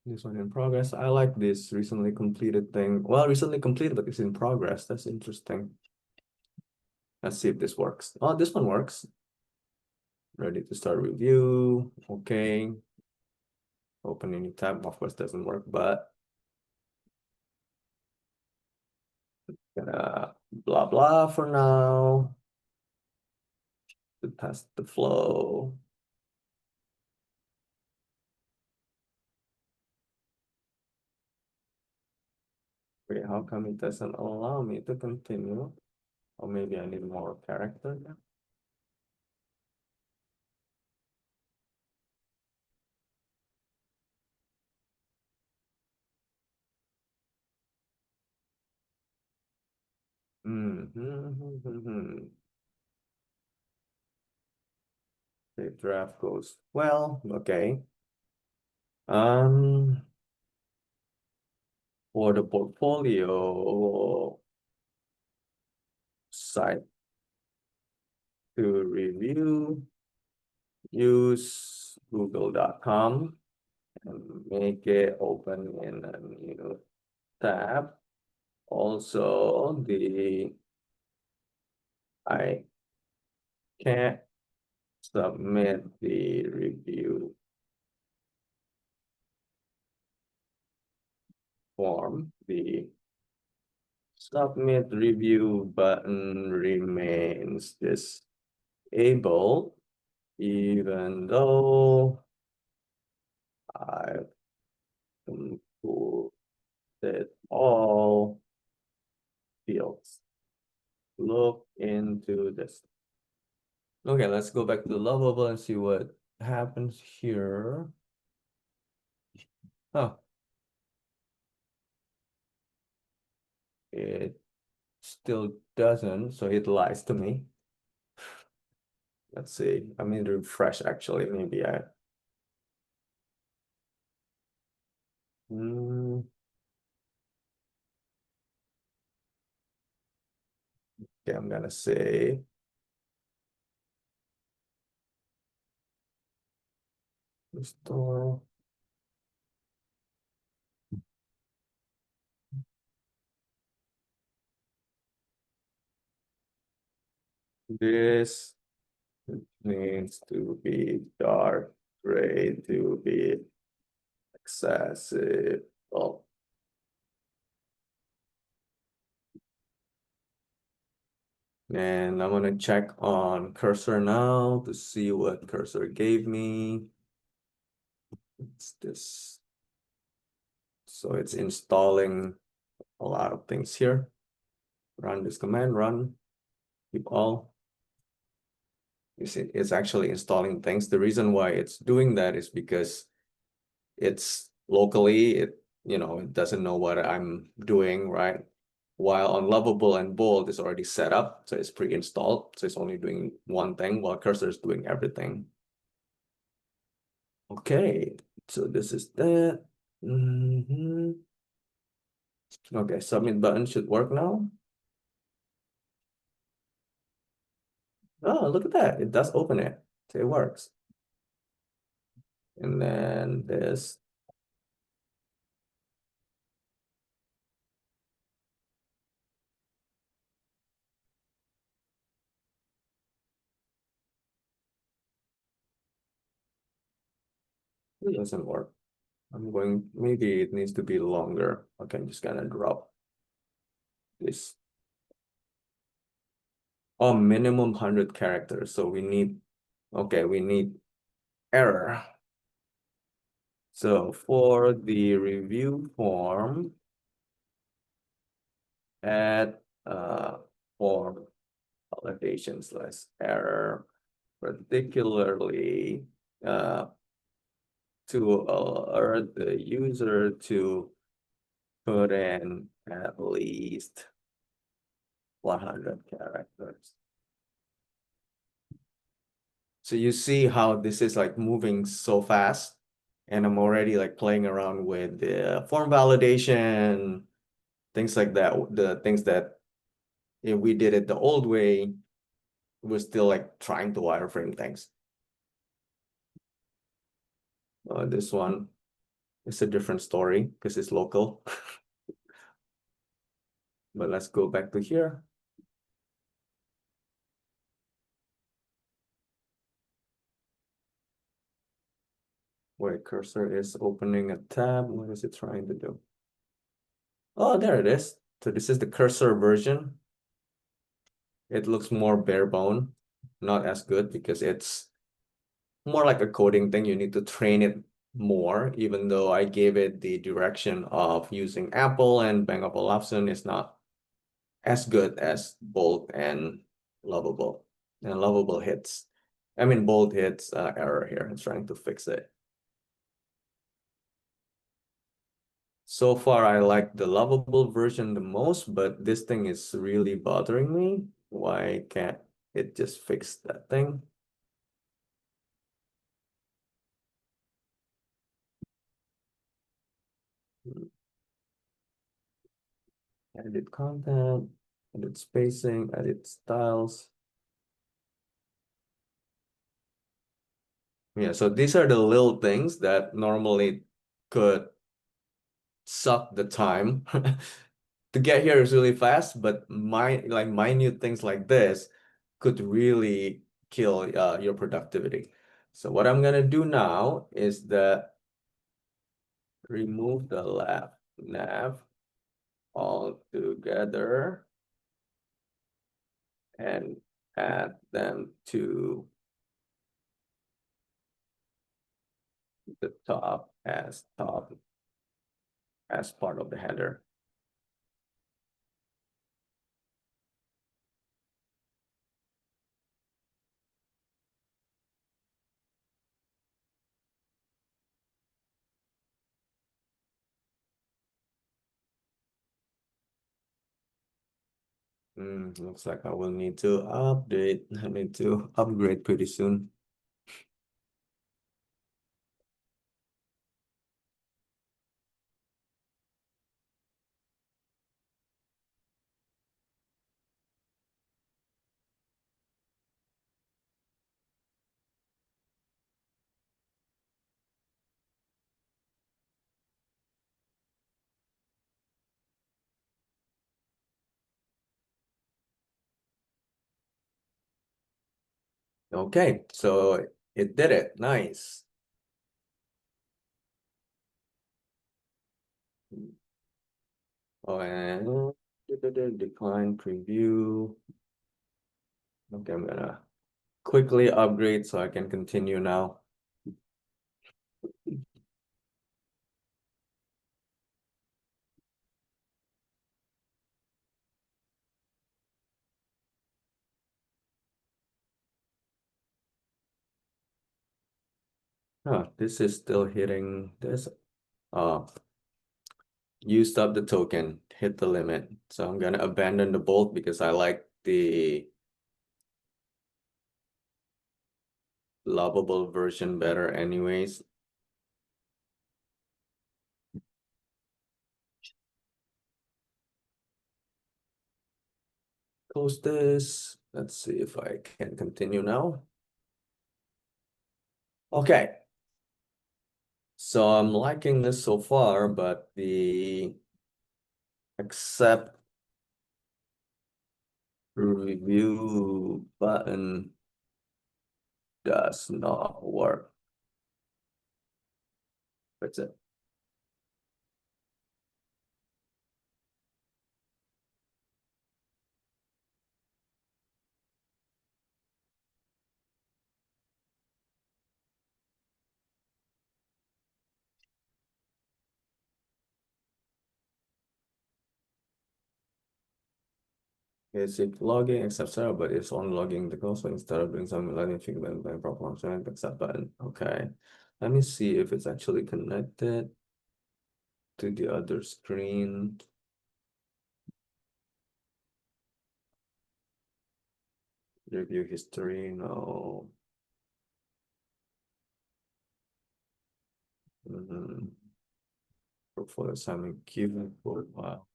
[SPEAKER 1] This one in progress. I like this recently completed thing. Well, recently completed, but it's in progress. That's interesting. Let's see if this works. Oh, this one works. Ready to start review. Okay. Open a new tab. Of course, doesn't work, but gonna blah blah for now. To test the flow. Wait, how come it doesn't allow me to continue? Or maybe I need more character now. The draft goes well. Okay. For the portfolio site to review, use google.com and make it open in a new tab. Also, I can't submit the review form. The submit review button remains disabled, even though I've completed all fields. Look into this. Okay, let's go back to the Lovable and see what happens here. Oh, it still doesn't, so it lies to me. Let's see. I mean, refresh actually. Maybe I. Okay, I'm gonna say restore. This needs to be dark gray to be accessible. And I'm gonna check on cursor now to see what cursor gave me. It's this. So it's installing a lot of things here. Run this command, run, keep all. You see, it's actually installing things. The reason why it's doing that is because it's locally, it doesn't know what I'm doing, right? While on Lovable and Bold is already set up, so it's pre-installed, so it's only doing one thing while cursor is doing everything. Okay, so this is that. Okay, submit button should work now. Oh, look at that. It does open it. So it works. And then this. It doesn't work. Maybe it needs to be longer. Okay, I'm just gonna drop this Oh, minimum 100 characters. So we need error. So for the review form, add form validation slash error, particularly to alert the user to put in at least 100 characters. So you see how this is like moving so fast, and I'm already like playing around with the form validation, things like that. The things that if we did it the old way, we're still like trying to wireframe things. This one is a different story because it's local. But let's go back to here. Where cursor is opening a tab. What is it trying to do? Oh, there it is. So this is the cursor version. It looks more bare bone, not as good because it's more like a coding thing. You need to train it more, even though I gave it the direction of using Apple and Bang of Olufsen is not as good as Bolt and Lovable. And Lovable hits. I mean, Bolt hits error here. It's trying to fix it. So far, I like the Lovable version the most, but this thing is really bothering me. Why can't it just fix that thing? Edit content, edit spacing, edit styles. Yeah, so these are the little things that normally could suck the time. To get here is really fast, but minute things like this could really kill your productivity. So what I'm gonna do now is that remove the left nav altogether and add them to the top as part of the header. Looks like I will need to update. I need to upgrade pretty soon. Okay, so it did it. Nice. Oh, and decline preview. Okay, I'm gonna quickly upgrade so I can continue now. This is still hitting this. Used up the token, hit the limit. So I'm gonna abandon the bolt because I like the lovable version better anyways. Close this. Let's see if I can continue now. Okay. So I'm liking this so far, but the accept review button does not work. That's it. is it logging accept server, but it's on logging the call. So instead of doing something like anything, then proper function accept button. Okay. Let me see if it's actually connected to the other screen. Review history, no. Portfolio assignment queue profile.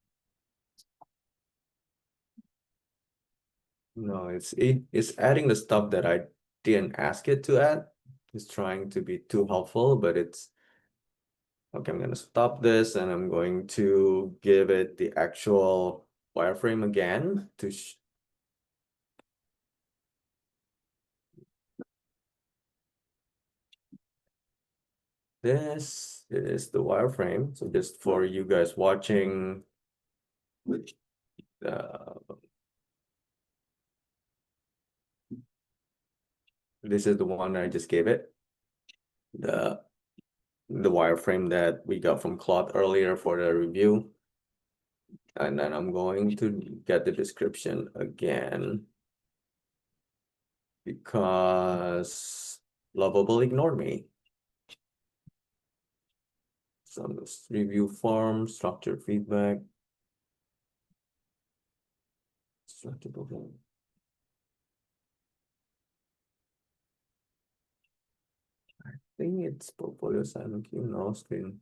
[SPEAKER 1] No, it's adding the stuff that I didn't ask it to add. It's trying to be too helpful, but it's okay. I'm gonna stop this and I'm going to give it the actual wireframe again to this is the wireframe. So just for you guys watching, this is the one I just gave it. The wireframe that we got from Claude earlier for the review. And then I'm going to get the description again because Lovable ignored me. Some review form, structured feedback. I think it's portfolio assignment queue, no screen.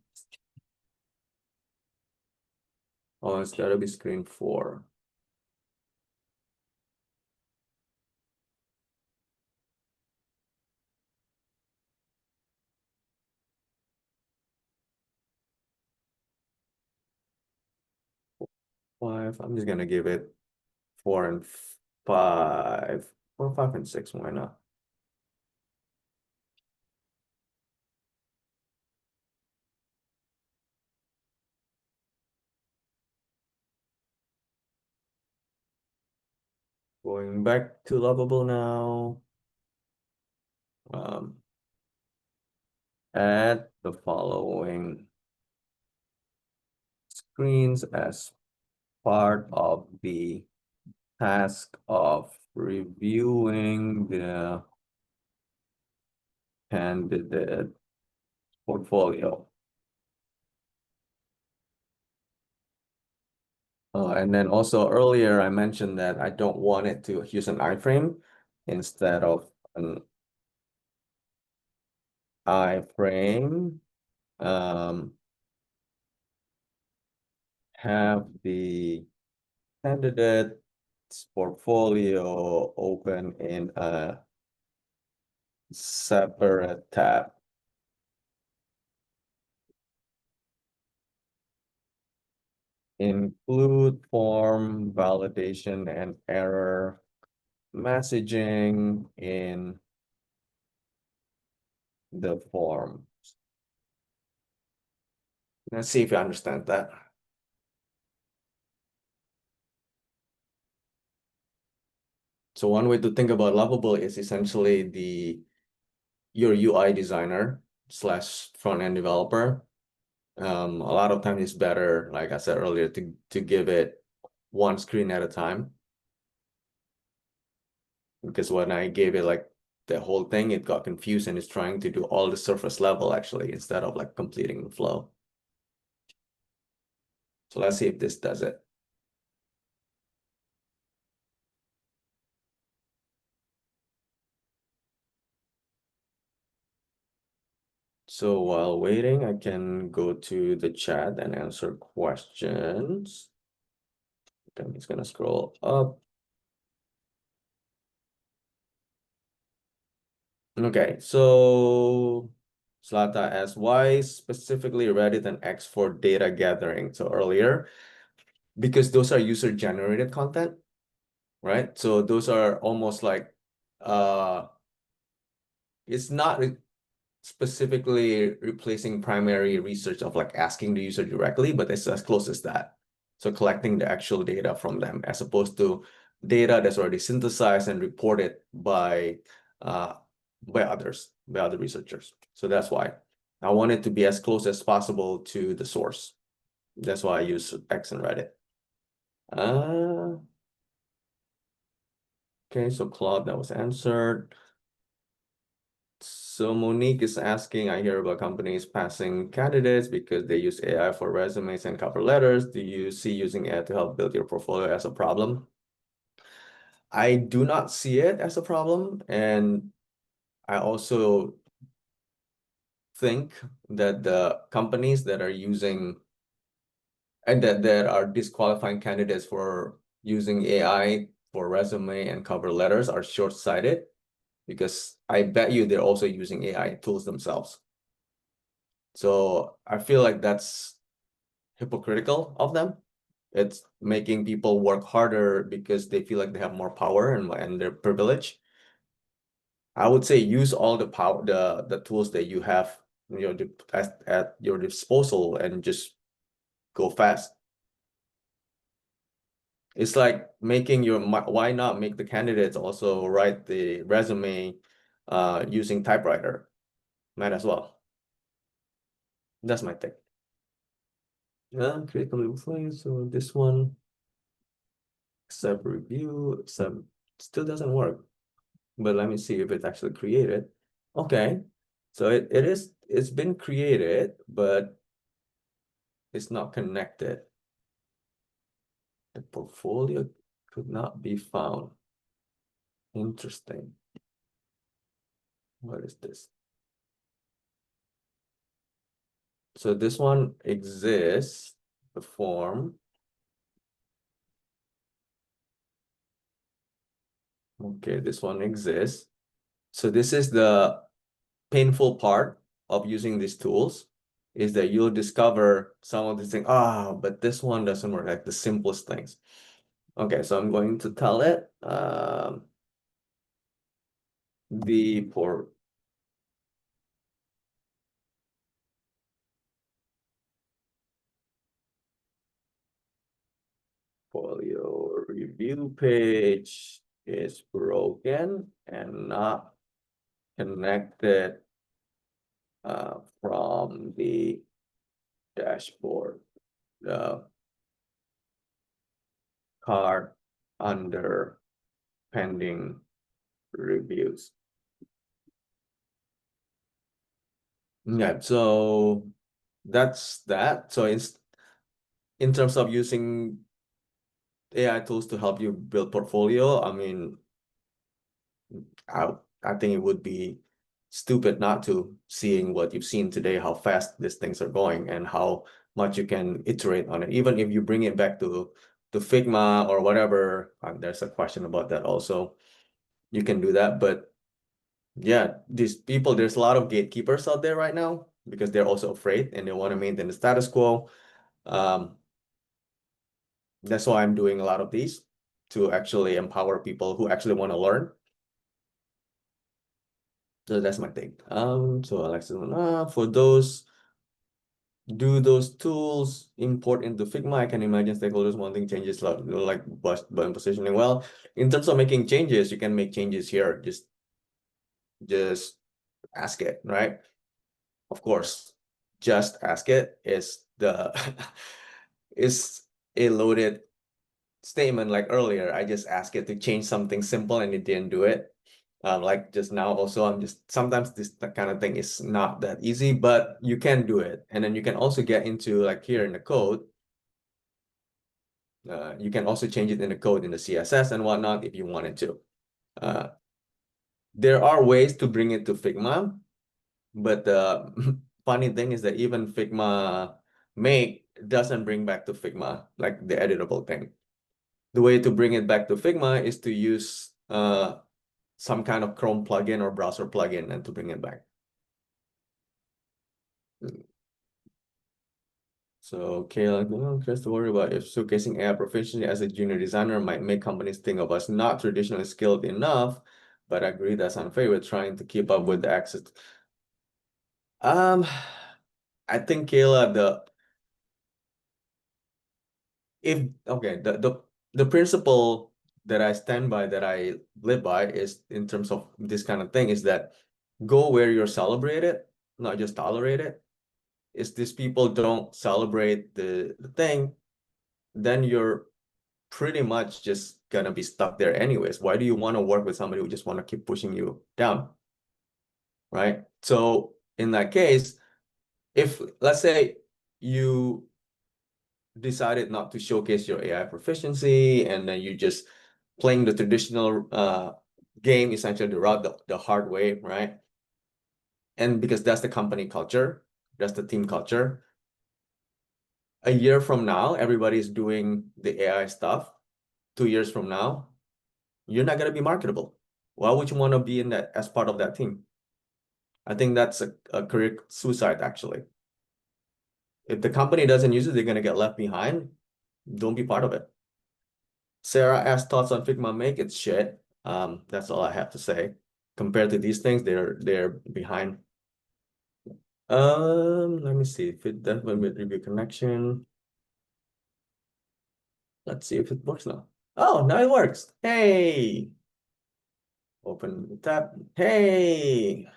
[SPEAKER 1] Oh, it's gotta be screen 4. Five. I'm just gonna give it 4 and 5. 4, 5, and 6. Why not? Going back to Lovable now. Add the following screens as part of the task of reviewing the candidate portfolio. And then also earlier I mentioned that I don't want it to use an iframe instead of an iframe. Have the candidate's portfolio open in a separate tab. Include form validation and error messaging in the form. Let's see if you understand that. So one way to think about Lovable is essentially your UI designer / front-end developer. A lot of times it's better, like I said earlier, to give it one screen at a time. Because when I gave it like the whole thing, it got confused and it's trying to do all the surface level actually instead of like completing the flow. So let's see if this does it. So while waiting, I can go to the chat and answer questions. I'm just gonna scroll up. Okay, so Slata asks, why specifically Reddit and X for data gathering? So earlier, because those are user-generated content, right? So those are almost like, it's not specifically replacing primary research of like asking the user directly, but it's as close as that. So collecting the actual data from them as opposed to data that's already synthesized and reported by other researchers. So that's why I want it to be as close as possible to the source. That's why I use X and Reddit. Okay, so Claude, that was answered. So Monique is asking, I hear about companies passing candidates because they use AI for resumes and cover letters. Do you see using AI to help build your portfolio as a problem? I do not see it as a problem, and I also think that the companies that are using and that are disqualifying candidates for using AI for resume and cover letters are short-sighted, because I bet you they're also using AI tools themselves. So I feel like that's hypocritical of them. It's making people work harder because they feel like they have more power and they're privileged. I would say use all the power, the tools that you have, at your disposal, and just go fast. It's like making why not make the candidates also write the resume using typewriter? Might as well. That's my take. Yeah, create a file. So this one, accept review, accept, still doesn't work. But let me see if it's actually created. Okay, so it's been created, but it's not connected. The portfolio could not be found. Interesting. What is this? So this one exists, the form. Okay, this one exists. So this is the painful part of using these tools, is that you'll discover some of these things. But this one doesn't work, like the simplest things. Okay, so I'm going to tell it the portfolio review page is broken and not connected from the dashboard. The card under pending reviews. Yeah, so that's that. So in terms of using AI tools to help you build portfolio, I mean, I think it would be stupid not to, seeing what you've seen today, how fast these things are going and how much you can iterate on it. Even if you bring it back to Figma or whatever, there's a question about that also. You can do that, but yeah, these people, there's a lot of gatekeepers out there right now because they're also afraid and they want to maintain the status quo. That's why I'm doing a lot of these, to actually empower people who actually want to learn. So that's my thing. So Alexis, for those, do those tools import into Figma? I can imagine stakeholders wanting changes like button positioning. Well, in terms of making changes, you can make changes here. Just ask it, right? Of course, just ask it is the is a loaded statement. Like earlier, I just asked it to change something simple and it didn't do it. Like just now also, sometimes that kind of thing is not that easy, but you can do it. And then you can also get into, like here in the code, you can also change it in the code in the CSS and whatnot if you wanted to. There are ways to bring it to Figma, but the funny thing is that even Figma Make doesn't bring back to Figma, like the editable thing. The way to bring it back to Figma is to use some kind of Chrome plugin or browser plugin and to bring it back. So Kayla, no, just to worry about if showcasing AI proficiency as a junior designer might make companies think of us not traditionally skilled enough, but I agree that's unfair with trying to keep up with the access. I think Kayla, the principle that I stand by, that I live by, is in terms of this kind of thing, is that go where you're celebrated, not just tolerated. Is these people don't celebrate the thing, then you're pretty much just gonna be stuck there anyways. Why do you want to work with somebody who just want to keep pushing you down? Right? So in that case, if let's say you decided not to showcase your AI proficiency and then you just playing the traditional game, essentially the route the hard way, right? And because that's the company culture, that's the team culture. A year from now, everybody's doing the AI stuff. 2 years from now, you're not gonna be marketable. Why would you want to be in that as part of that team? I think that's a career suicide, actually. If the company doesn't use it, they're gonna get left behind. Don't be part of it. Sarah asked thoughts on Figma Make. It's shit. That's all I have to say. Compared to these things, they're behind. Let me see if it does with review connection. Let's see if it works now. Oh, now it works. Hey. Open the tab. Hey.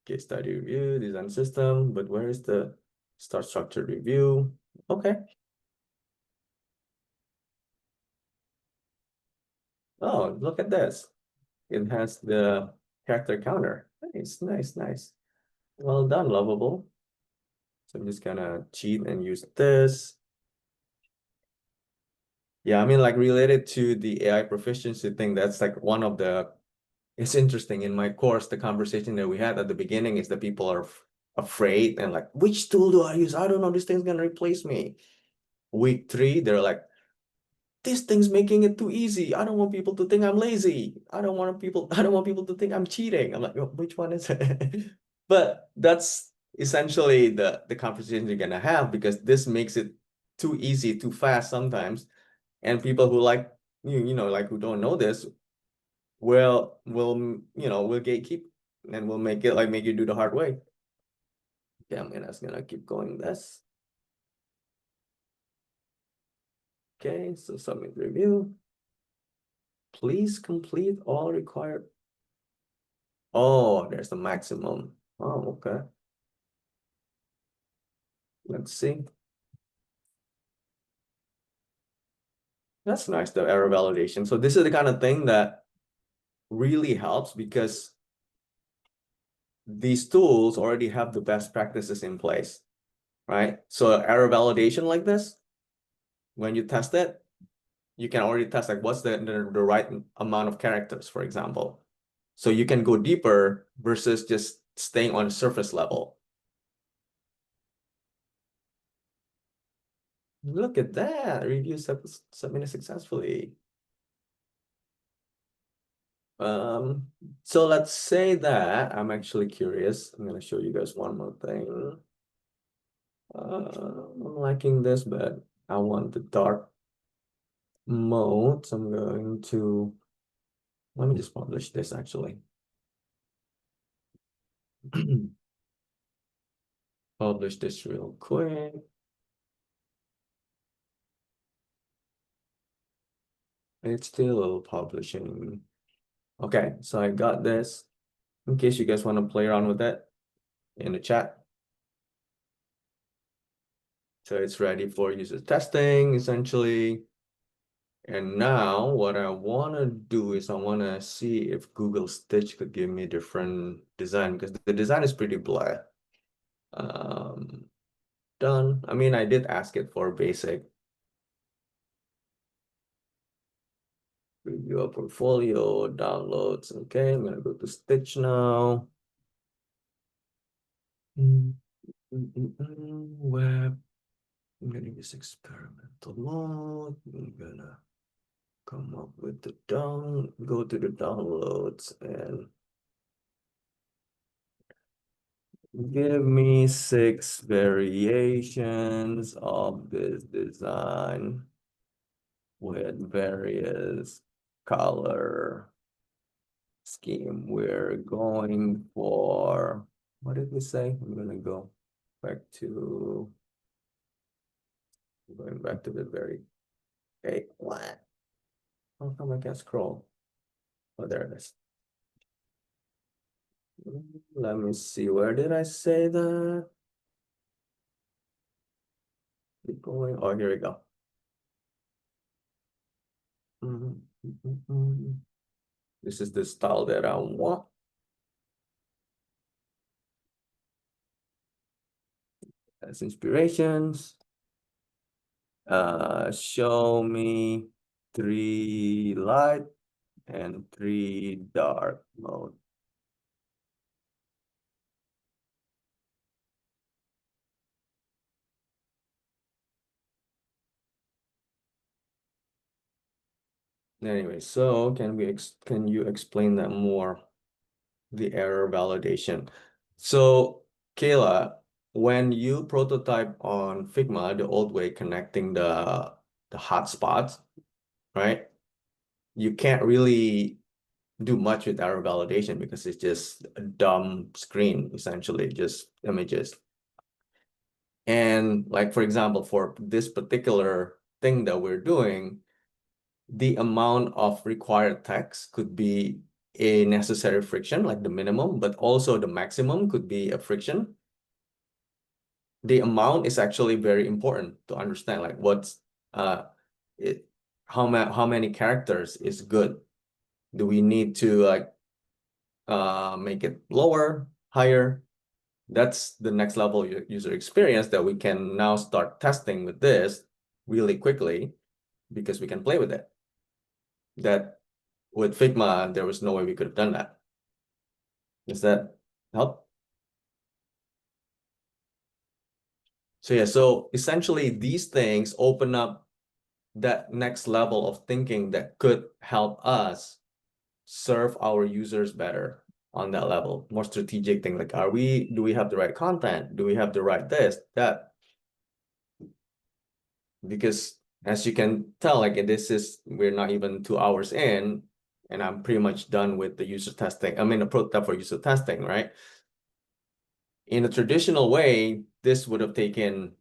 [SPEAKER 1] Case study review, design system, but where is the start structure review? Okay. Oh, look at this. It has the character counter. Nice, nice, nice. Well done, Lovable. So I'm just gonna cheat and use this. Yeah, I mean, like related to the AI proficiency thing, that's like one of the, it's interesting in my course, the conversation that we had at the beginning is that people are afraid and like, which tool do I use? I don't know, this thing's gonna replace me. Week 3, they're like, this thing's making it too easy. I don't want people to think I'm lazy. I don't want people to think I'm cheating. I'm like, "Oh, which one is it?" But that's essentially the conversation you're gonna have because this makes it too easy, too fast sometimes. And people who like like who don't know this will gatekeep and will make it like make you do the hard way. Okay, I'm gonna keep going this. Okay, so submit review. Please complete all required. Oh, there's the maximum. Oh, okay. Let's see. That's nice, the error validation. So this is the kind of thing that really helps because these tools already have the best practices in place, right? So error validation like this, when you test it, you can already test like what's the right amount of characters, for example. So you can go deeper versus just staying on surface level. Look at that, review submitted successfully. So let's say that I'm actually curious. I'm gonna show you guys one more thing. I'm liking this, but I want the dark mode. So I'm going to let me just publish this actually. Publish this real quick. It's still publishing. Okay, so I got this in case you guys want to play around with it in the chat. So it's ready for user testing essentially. And now what I want to do is I want to see if Google Stitch could give me different design because the design is pretty blah. Done. I mean, I did ask it for basic. Review a portfolio, downloads. Okay, I'm gonna go to Stitch now. Web. I'm gonna use experimental mode. I'm gonna come up with the go to the downloads and give me 6 variations of this design with various color scheme. We're going for, what did we say? I'm gonna go back to, going back to the very, hey, what? How come I can't scroll? Oh, there it is. Let me see, where did I say that? Keep going, oh, here we go. This is the style that I want. As inspirations. Show me 3 light and 3 dark mode. Anyway, so can you explain that more? The error validation. So Kayla, when you prototype on Figma, the old way, connecting the hotspots, right? You can't really do much with error validation because it's just a dumb screen, essentially, just images. And like, for example, for this particular thing that we're doing, the amount of required text could be a necessary friction, like the minimum, but also the maximum could be a friction. The amount is actually very important to understand, like what's how many characters is good. Do we need to like make it lower, higher? That's the next level user experience that we can now start testing with this really quickly because we can play with it. That with Figma, there was no way we could have done that. Does that help? So yeah, so essentially these things open up that next level of thinking that could help us serve our users better on that level. More strategic thing, like do we have the right content? Do we have the right this, that? Because as you can tell, like we're not even 2 hours in, and I'm pretty much done with the user testing. I mean, the prototype for user testing, right? In a traditional way, this would have taken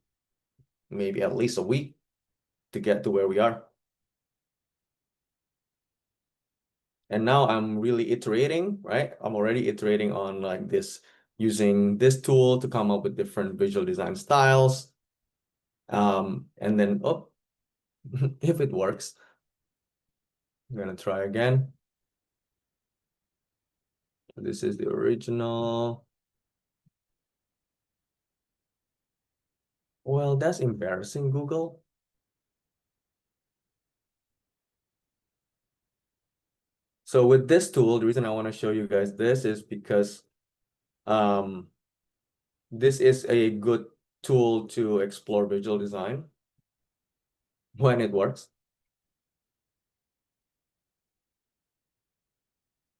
[SPEAKER 1] maybe at least a week to get to where we are. And now I'm really iterating, right? I'm already iterating on like this, using this tool to come up with different visual design styles. And then, oh, if it works, I'm gonna try again. This is the original. Well, that's embarrassing, Google. So with this tool, the reason I want to show you guys this is because this is a good tool to explore visual design when it works.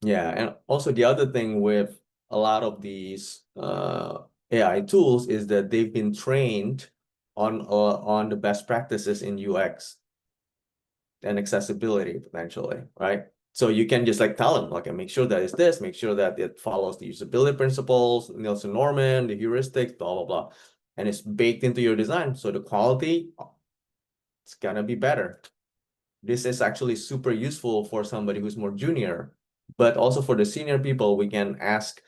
[SPEAKER 1] Yeah, and also the other thing with a lot of these AI tools is that they've been trained on the best practices in UX and accessibility potentially, right? So you can just like tell them, okay, make sure that it's this, make sure that it follows the usability principles, Nielsen Norman, the heuristics, blah, blah, blah. And it's baked into your design. So the quality, it's gonna be better. This is actually super useful for somebody who's more junior, but also for the senior people, we can ask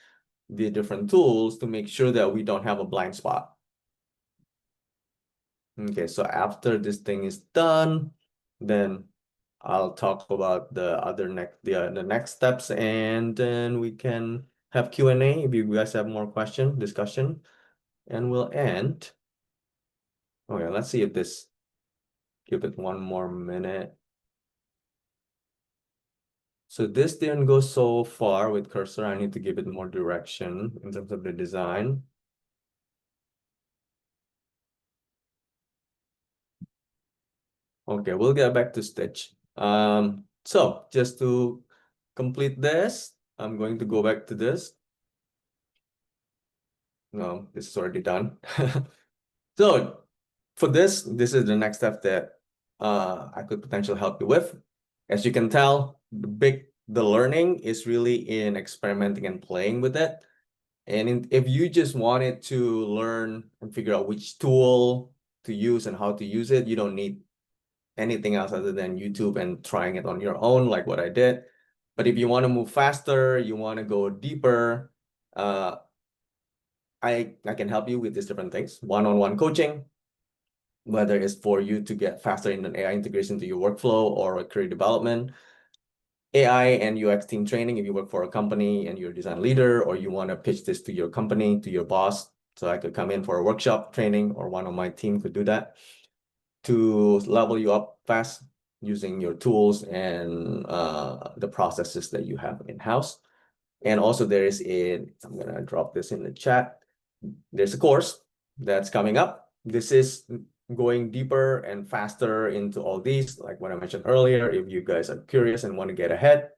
[SPEAKER 1] the different tools to make sure that we don't have a blind spot. Okay, so after this thing is done, then I'll talk about the next steps, and then we can have Q&A if you guys have more discussion, and we'll end. Okay, let's see if give it one more minute. So this didn't go so far with cursor. I need to give it more direction in terms of the design. Okay, we'll get back to Stitch. So just to complete this, I'm going to go back to this. No, this is already done. So for this is the next step that I could potentially help you with. As you can tell, the learning is really in experimenting and playing with it. And if you just wanted to learn and figure out which tool to use and how to use it, you don't need anything else other than YouTube and trying it on your own, like what I did. But if you want to move faster, you want to go deeper, I can help you with these different things. One-on-one coaching, whether it's for you to get faster in an AI integration to your workflow or career development, AI and UX team training if you work for a company and you're a design leader, or you want to pitch this to your company, to your boss. So I could come in for a workshop training, or one of my team could do that to level you up fast using your tools and the processes that you have in-house. And also there is I'm gonna drop this in the chat. There's a course that's coming up. This is going deeper and faster into all these, like what I mentioned earlier. If you guys are curious and want to get ahead,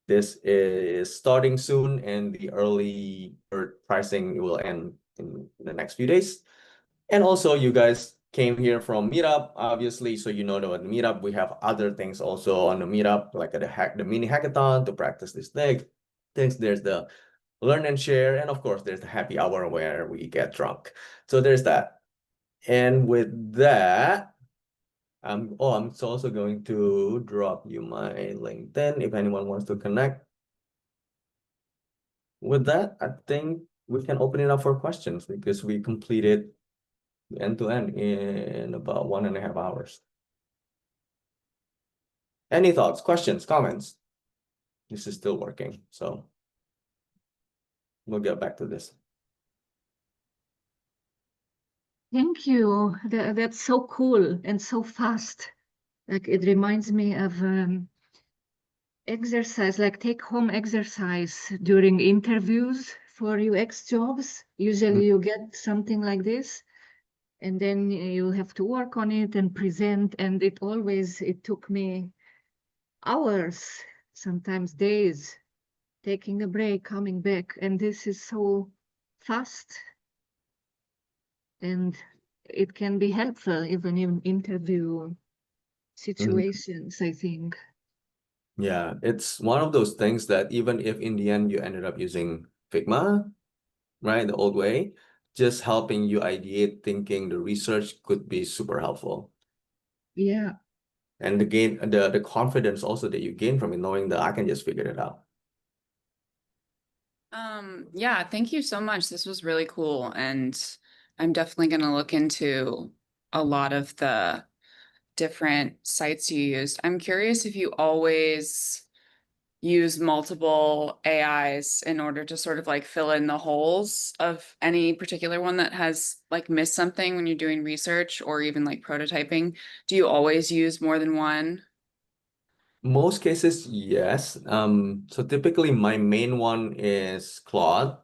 [SPEAKER 1] this is starting soon, and the early bird pricing will end in the next few days. And also, you guys came here from Meetup, obviously, so you know about the Meetup. We have other things also on the Meetup, like the mini hackathon to practice this thing. There's the learn and share, and of course, there's the happy hour where we get drunk. So there's that. And with that, I'm also going to drop you my LinkedIn if anyone wants to connect. With that, I think we can open it up for questions because we completed end-to-end in about 1.5 hours. Any thoughts, questions, comments? This is still working, so we'll get back to this.
[SPEAKER 2] Thank you. That's so cool and so fast. Like it reminds me of exercise, like take-home exercise during interviews for UX jobs. Usually you get something like this, and then you have to work on it and present. And it took me hours, sometimes days, taking a break, coming back. And this is so fast. And it can be helpful even in interview situations, I think.
[SPEAKER 1] Yeah, it's one of those things that even if in the end you ended up using Figma, right, the old way, just helping you ideate thinking, the research could be super helpful.
[SPEAKER 2] Yeah.
[SPEAKER 1] And the confidence also that you gain from it, knowing that I can just figure it out.
[SPEAKER 3] Yeah, thank you so much. This was really cool. And I'm definitely going to look into a lot of the different sites you used. I'm curious if you always use multiple AIs in order to sort of like fill in the holes of any particular one that has like missed something when you're doing research or even like prototyping. Do you always use more than one?
[SPEAKER 1] Most cases, yes. So typically my main one is Claude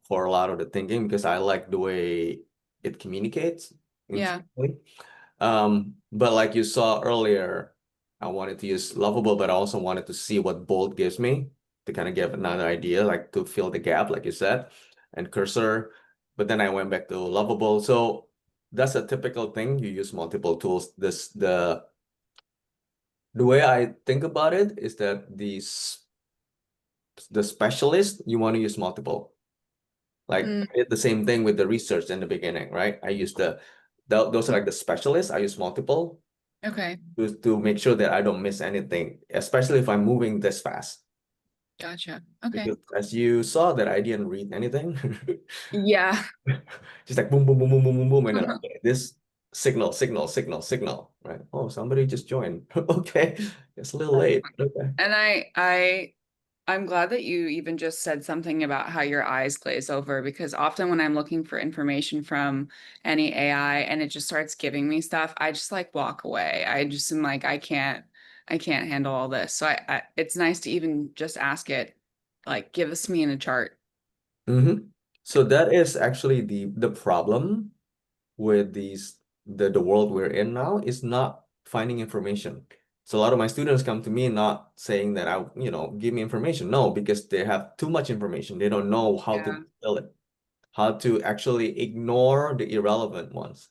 [SPEAKER 1] for a lot of the thinking because I like the way it communicates
[SPEAKER 3] Yeah.
[SPEAKER 1] instantly. But like you saw earlier, I wanted to use Lovable, but I also wanted to see what Bold gives me to kind of give another idea, like to fill the gap, like you said, and Cursor. But then I went back to Lovable. So that's a typical thing. You use multiple tools. The way I think about it is that the specialist, you want to use multiple. Like I did the same thing with the research in the beginning, right? I used those are like the specialists. I use multiple
[SPEAKER 3] Okay.
[SPEAKER 1] to make sure that I don't miss anything, especially if I'm moving this fast.
[SPEAKER 3] Gotcha. Okay.
[SPEAKER 1] Because as you saw that I didn't read anything.
[SPEAKER 3] Yeah.
[SPEAKER 1] Just like boom, boom, boom, boom, boom, boom, boom. And then okay, this signal, right? Oh, somebody just joined. Okay. It's a little late. Okay.
[SPEAKER 3] And I'm glad that you even just said something about how your eyes glaze over, because often when I'm looking for information from any AI and it just starts giving me stuff, I just like walk away. I just am like, I can't handle all this. So it's nice to even just ask it, like, give us me in a chart.
[SPEAKER 1] So that is actually the problem with the world we're in now is not finding information. So a lot of my students come to me not saying that give me information. No, because they have too much information. They don't know how to
[SPEAKER 3] Yeah.
[SPEAKER 1] distill it, how to actually ignore the irrelevant ones,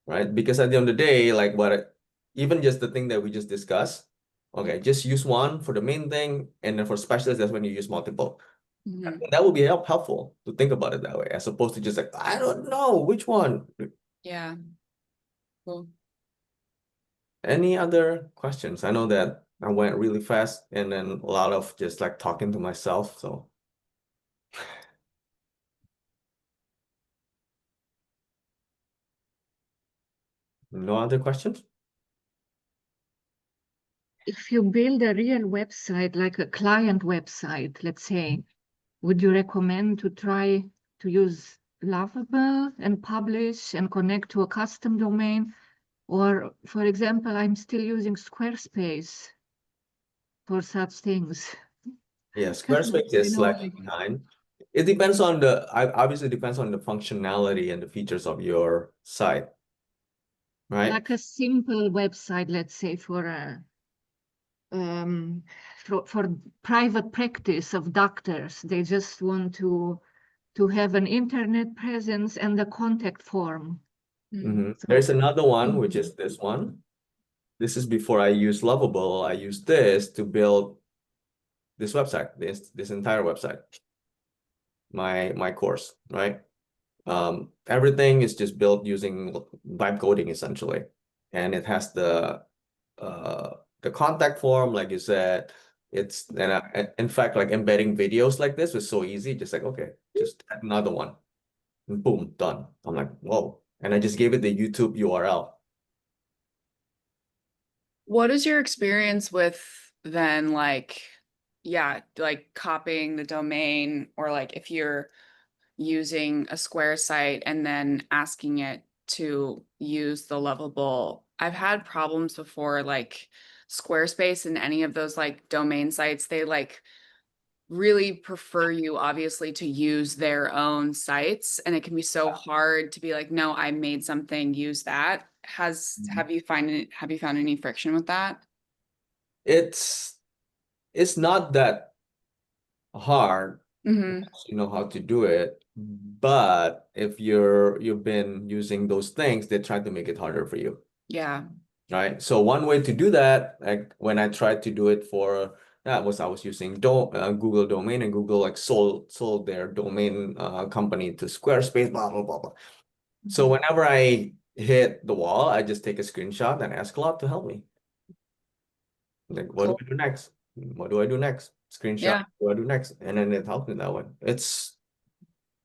[SPEAKER 1] right? Because at the end of the day, like even just the thing that we just discussed, okay, just use one for the main thing, and then for specialists, that's when you use multiple.
[SPEAKER 3] Mhm.
[SPEAKER 1] That would be helpful to think about it that way, as opposed to just like, I don't know which one.
[SPEAKER 3] Yeah. Cool.
[SPEAKER 1] Any other questions? I know that I went really fast and then a lot of just like talking to myself. So No other questions?
[SPEAKER 2] If you build a real website, like a client website, let's say, would you recommend to try to use Lovable and publish and connect to a custom domain? Or, for example, I'm still using Squarespace for such things.
[SPEAKER 1] Yeah,
[SPEAKER 2] Because,
[SPEAKER 1] Squarespace
[SPEAKER 2] you
[SPEAKER 1] is
[SPEAKER 2] know,
[SPEAKER 1] lagging behind. It depends on obviously depends on the functionality and the features of your site, right?
[SPEAKER 2] like a simple website, let's say, for a for private practice of doctors. They just want to have an internet presence and a contact form. So,
[SPEAKER 1] There's another one, which is this one. This is before I use Lovable. I use this to build this website, this entire website, my course, right? Everything is just built using vibe coding essentially, and it has the contact form, like you said. It's in fact, like embedding videos like this was so easy. Just like, okay, just add another one, and boom, done. I'm like, whoa, and I just gave it the YouTube URL.
[SPEAKER 3] What is your experience with then like, yeah, like copying the domain, or like if you're using a Square site and then asking it to use the Lovable? I've had problems before, like Squarespace and any of those like domain sites, they like really prefer you obviously to use their own sites, and it can be so hard to be like, no, I made something, use that. Have you found any friction with that?
[SPEAKER 1] It's not that hard.
[SPEAKER 3] Mm-hmm.
[SPEAKER 1] You know how to do it, but if you've been using those things, they try to make it harder for you,
[SPEAKER 3] Yeah.
[SPEAKER 1] right? So one way to do that, like when I tried to do it for that, was I was using Google Domain, and Google like sold their domain company to Squarespace, blah blah blah blah. So whenever I hit the wall, I just take a screenshot and ask Claude to help me. Like, what do
[SPEAKER 3] Cool.
[SPEAKER 1] I do next? What do I do next? Screenshot.
[SPEAKER 3] Yeah.
[SPEAKER 1] What do I do next? And then it helps me that way. It's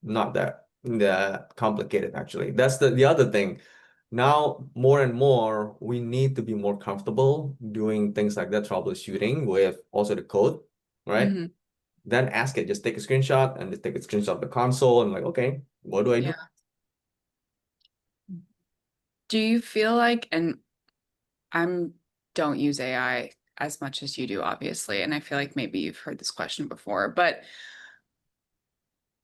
[SPEAKER 1] not that complicated, actually. That's the other thing. Now, more and more, we need to be more comfortable doing things like that, troubleshooting with also the code, right?
[SPEAKER 3] Mhm.
[SPEAKER 1] Then ask it, just take a screenshot and just take a screenshot of the console and like, okay, what do I do?
[SPEAKER 3] Yeah. Do you feel like, and don't use AI as much as you do, obviously, and I feel like maybe you've heard this question before, but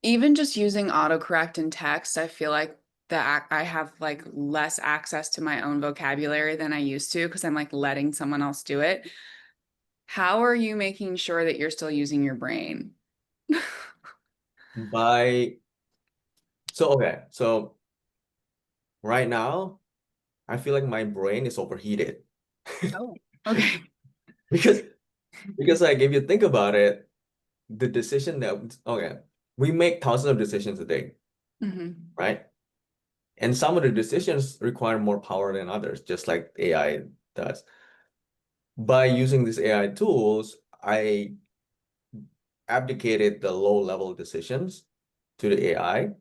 [SPEAKER 3] even just using autocorrect in text, I feel like that I have like less access to my own vocabulary than I used to, because I'm like letting someone else do it. How are you making sure that you're still using your brain?
[SPEAKER 1] So right now, I feel like my brain is overheated.
[SPEAKER 3] Oh, okay.
[SPEAKER 1] Because like if you think about it, the decision that we make thousands of decisions a day, right? And some of the decisions require more power than others, just like AI does. By using these AI tools, I abdicated the low-level decisions to the AI.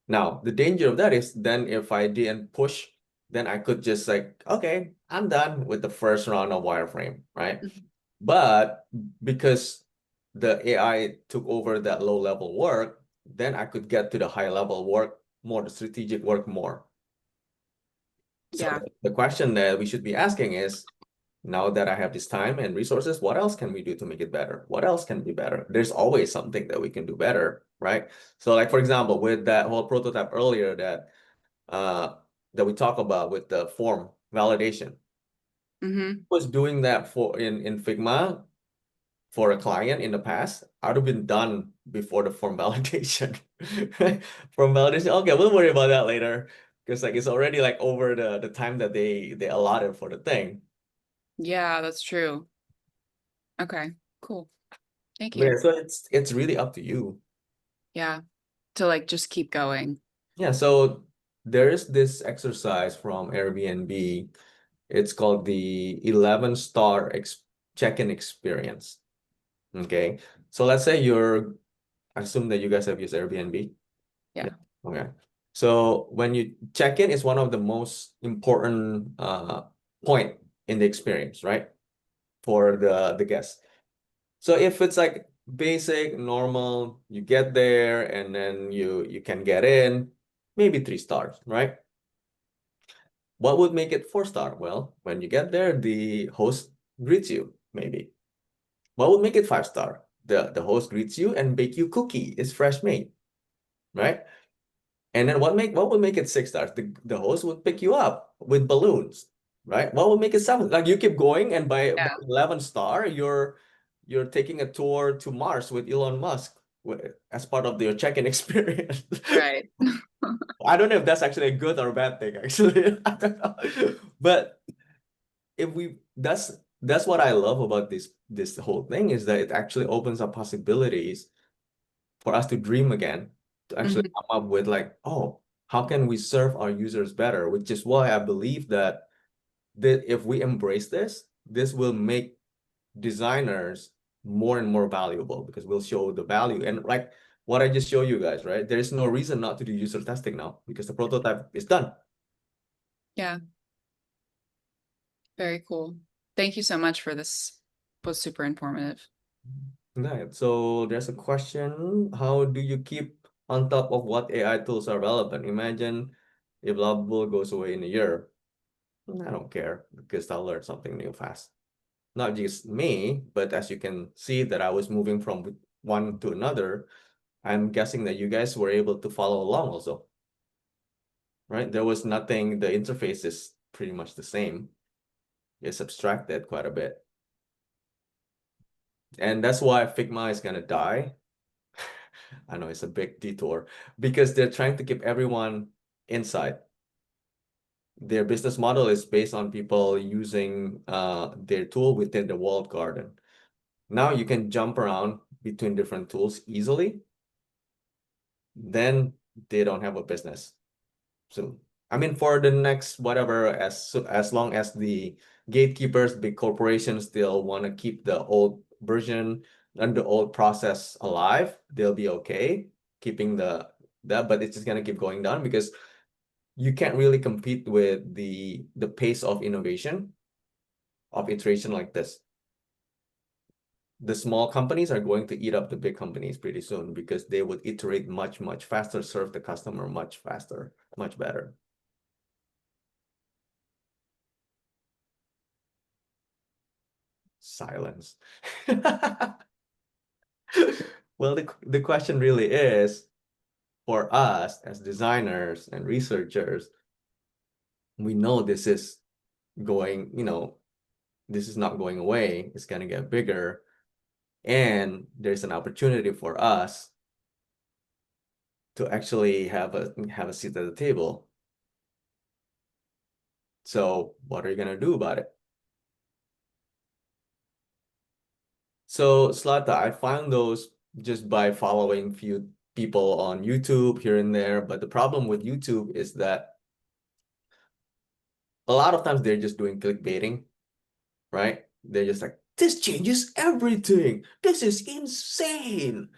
[SPEAKER 1] Now, the danger of that is then if I didn't push, then I could just like, okay, I'm done with the first round of wireframe, right? But because the AI took over that low-level work, then I could get to the high-level work more, the strategic work more. So
[SPEAKER 3] Yeah.
[SPEAKER 1] the question that we should be asking is, now that I have this time and resources, what else can we do to make it better? What else can be better? There's always something that we can do better, right? So like, for example, with that whole prototype earlier that we talked about with the form validation, was doing that for in Figma for a client in the past, I'd have been done before the form validation. Form validation, okay, we'll worry about that later. Because like it's already like over the time that they allotted for the thing.
[SPEAKER 3] Yeah, that's true. Okay, cool. Thank
[SPEAKER 1] Yeah,
[SPEAKER 3] you.
[SPEAKER 1] so it's really up to you.
[SPEAKER 3] Yeah. To like just keep going.
[SPEAKER 1] Yeah, so there's this exercise from Airbnb. It's called the 11-star check-in experience. Okay. So let's say I assume that you guys have used Airbnb.
[SPEAKER 3] Yeah.
[SPEAKER 1] Okay. So when you check in, it's one of the most important point in the experience, right? For the guest. So if it's like basic, normal, you get there and then you can get in, maybe 3 stars, right? What would make it 4 star? Well, when you get there, the host greets you, maybe. What would make it 5 star? The host greets you and bake you cookie. It's fresh made, right? And then what would make it 6 stars? The host would pick you up with balloons, right? What would make it 7? Like you keep going, and by 11 star, you're taking a tour to Mars with Elon Musk as part of your check-in experience.
[SPEAKER 3] Right.
[SPEAKER 1] I don't know if that's actually a good or bad thing, actually. I don't know. But that's what I love about this whole thing, is that it actually opens up possibilities for us to dream again, to actually come up with like, oh, how can we serve our users better? Which is why I believe that if we embrace this will make designers more and more valuable, because we'll show the value. And like what I just showed you guys, right? There is no reason not to do user testing now, because the prototype is done.
[SPEAKER 3] Yeah. Very cool. Thank you so much for this. Was super informative.
[SPEAKER 1] Right. So there's a question: how do you keep on top of what AI tools are relevant? Imagine if Lovable goes away in a year. I don't care, because I'll learn something new fast. Not just me, but as you can see that I was moving from one to another, I'm guessing that you guys were able to follow along also, right? There was nothing, the interface is pretty much the same. It's abstracted quite a bit. And that's why Figma is gonna die. I know it's a big detour, because they're trying to keep everyone inside. Their business model is based on people using their tool within the walled garden. Now you can jump around between different tools easily. Then they don't have a business. So I mean, for the next whatever, as long as the gatekeepers, big corporations, still want to keep the old version and the old process alive, they'll be okay keeping that, but it's just gonna keep going down, because you can't really compete with the pace of innovation, of iteration like this. The small companies are going to eat up the big companies pretty soon, because they would iterate much, much faster, serve the customer much faster, much better. Silence. Well, the question really is, for us as designers and researchers, we know this is going, this is not going away. It's going to get bigger. And there's an opportunity for us to actually have a seat at the table. So what are you going to do about it? So Slata, I found those just by following few people on YouTube here and there. But the problem with YouTube is that a lot of times they're just doing clickbaiting, right? They're just like, this changes everything. This is insane.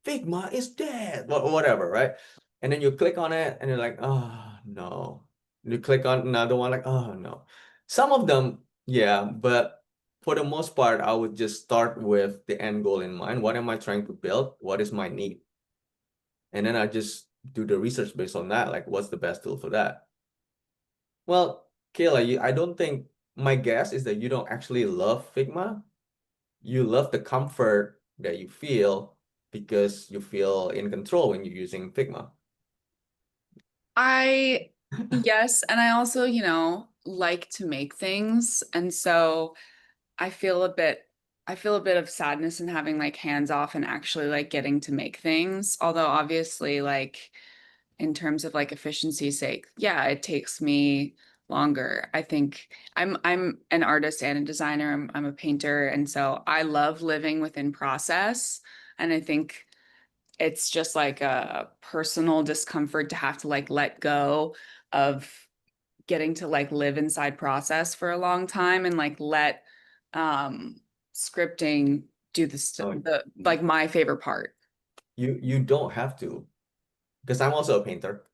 [SPEAKER 1] Figma is dead, whatever, right? And then you click on it and you're like, oh no. You click on another one, like, oh no. Some of them, yeah, but for the most part, I would just start with the end goal in mind. What am I trying to build? What is my need? And then I just do the research based on that, like what's the best tool for that? Well, Kayla, I don't think, my guess is that you don't actually love Figma. You love the comfort that you feel because you feel in control when you're using Figma.
[SPEAKER 3] Yes, and I also, like to make things. And so I feel a bit of sadness in having like hands off and actually like getting to make things. Although obviously, like in terms of like efficiency's sake, yeah, it takes me longer. I think I'm an artist and a designer. I'm a painter, and so I love living within process. And I think it's just like a personal discomfort to have to like let go of getting to like live inside process for a long time and like let scripting do
[SPEAKER 1] Oh,
[SPEAKER 3] the like my favorite part.
[SPEAKER 1] you don't have to. because I'm also a painter.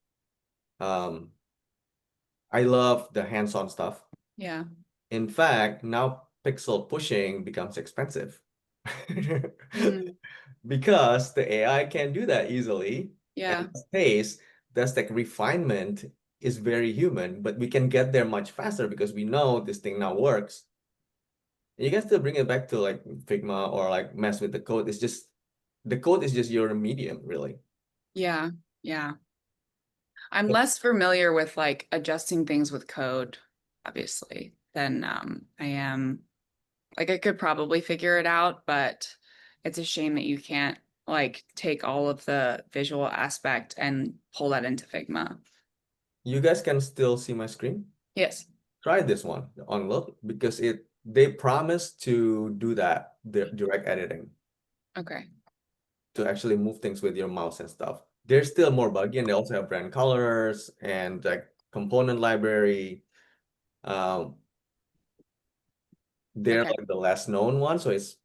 [SPEAKER 1] I love the hands-on stuff.
[SPEAKER 3] Yeah.
[SPEAKER 1] In fact, now pixel pushing becomes expensive
[SPEAKER 3] Mm,
[SPEAKER 1] because the AI can do that easily.
[SPEAKER 3] yeah.
[SPEAKER 1] And the pace, that's like refinement is very human, but we can get there much faster because we know this thing now works. You can still bring it back to like Figma or like mess with the code. It's just the code is just your medium, really.
[SPEAKER 3] Yeah. Yeah. I'm less familiar with like adjusting things with code, obviously, than I am. Like I could probably figure it out, but it's a shame that you can't like take all of the visual aspect and pull that into Figma.
[SPEAKER 1] You guys can still see my screen.
[SPEAKER 3] Yes.
[SPEAKER 1] Try this one on Look because they promise to do that, the direct editing,
[SPEAKER 3] Okay.
[SPEAKER 1] to actually move things with your mouse and stuff. They're still more buggy, and they also have brand colors and like component library. They're
[SPEAKER 3] Okay.
[SPEAKER 1] like the less known one, so it's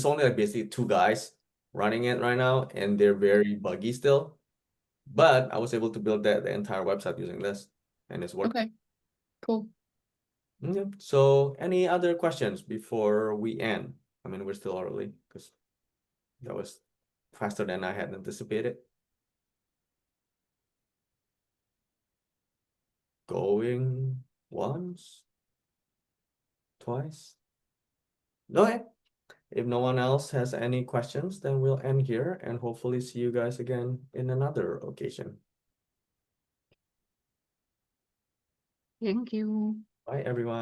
[SPEAKER 1] only like basically two guys running it right now, and they're very buggy still. But I was able to build the entire website using this, and it's working.
[SPEAKER 3] Okay. Cool.
[SPEAKER 1] Yeah. So any other questions before we end? I mean, we're still early because that was faster than I had anticipated. Going once, twice. Okay. If no one else has any questions, then we'll end here and hopefully see you guys again in another occasion.
[SPEAKER 2] Thank you.
[SPEAKER 1] Bye, everyone.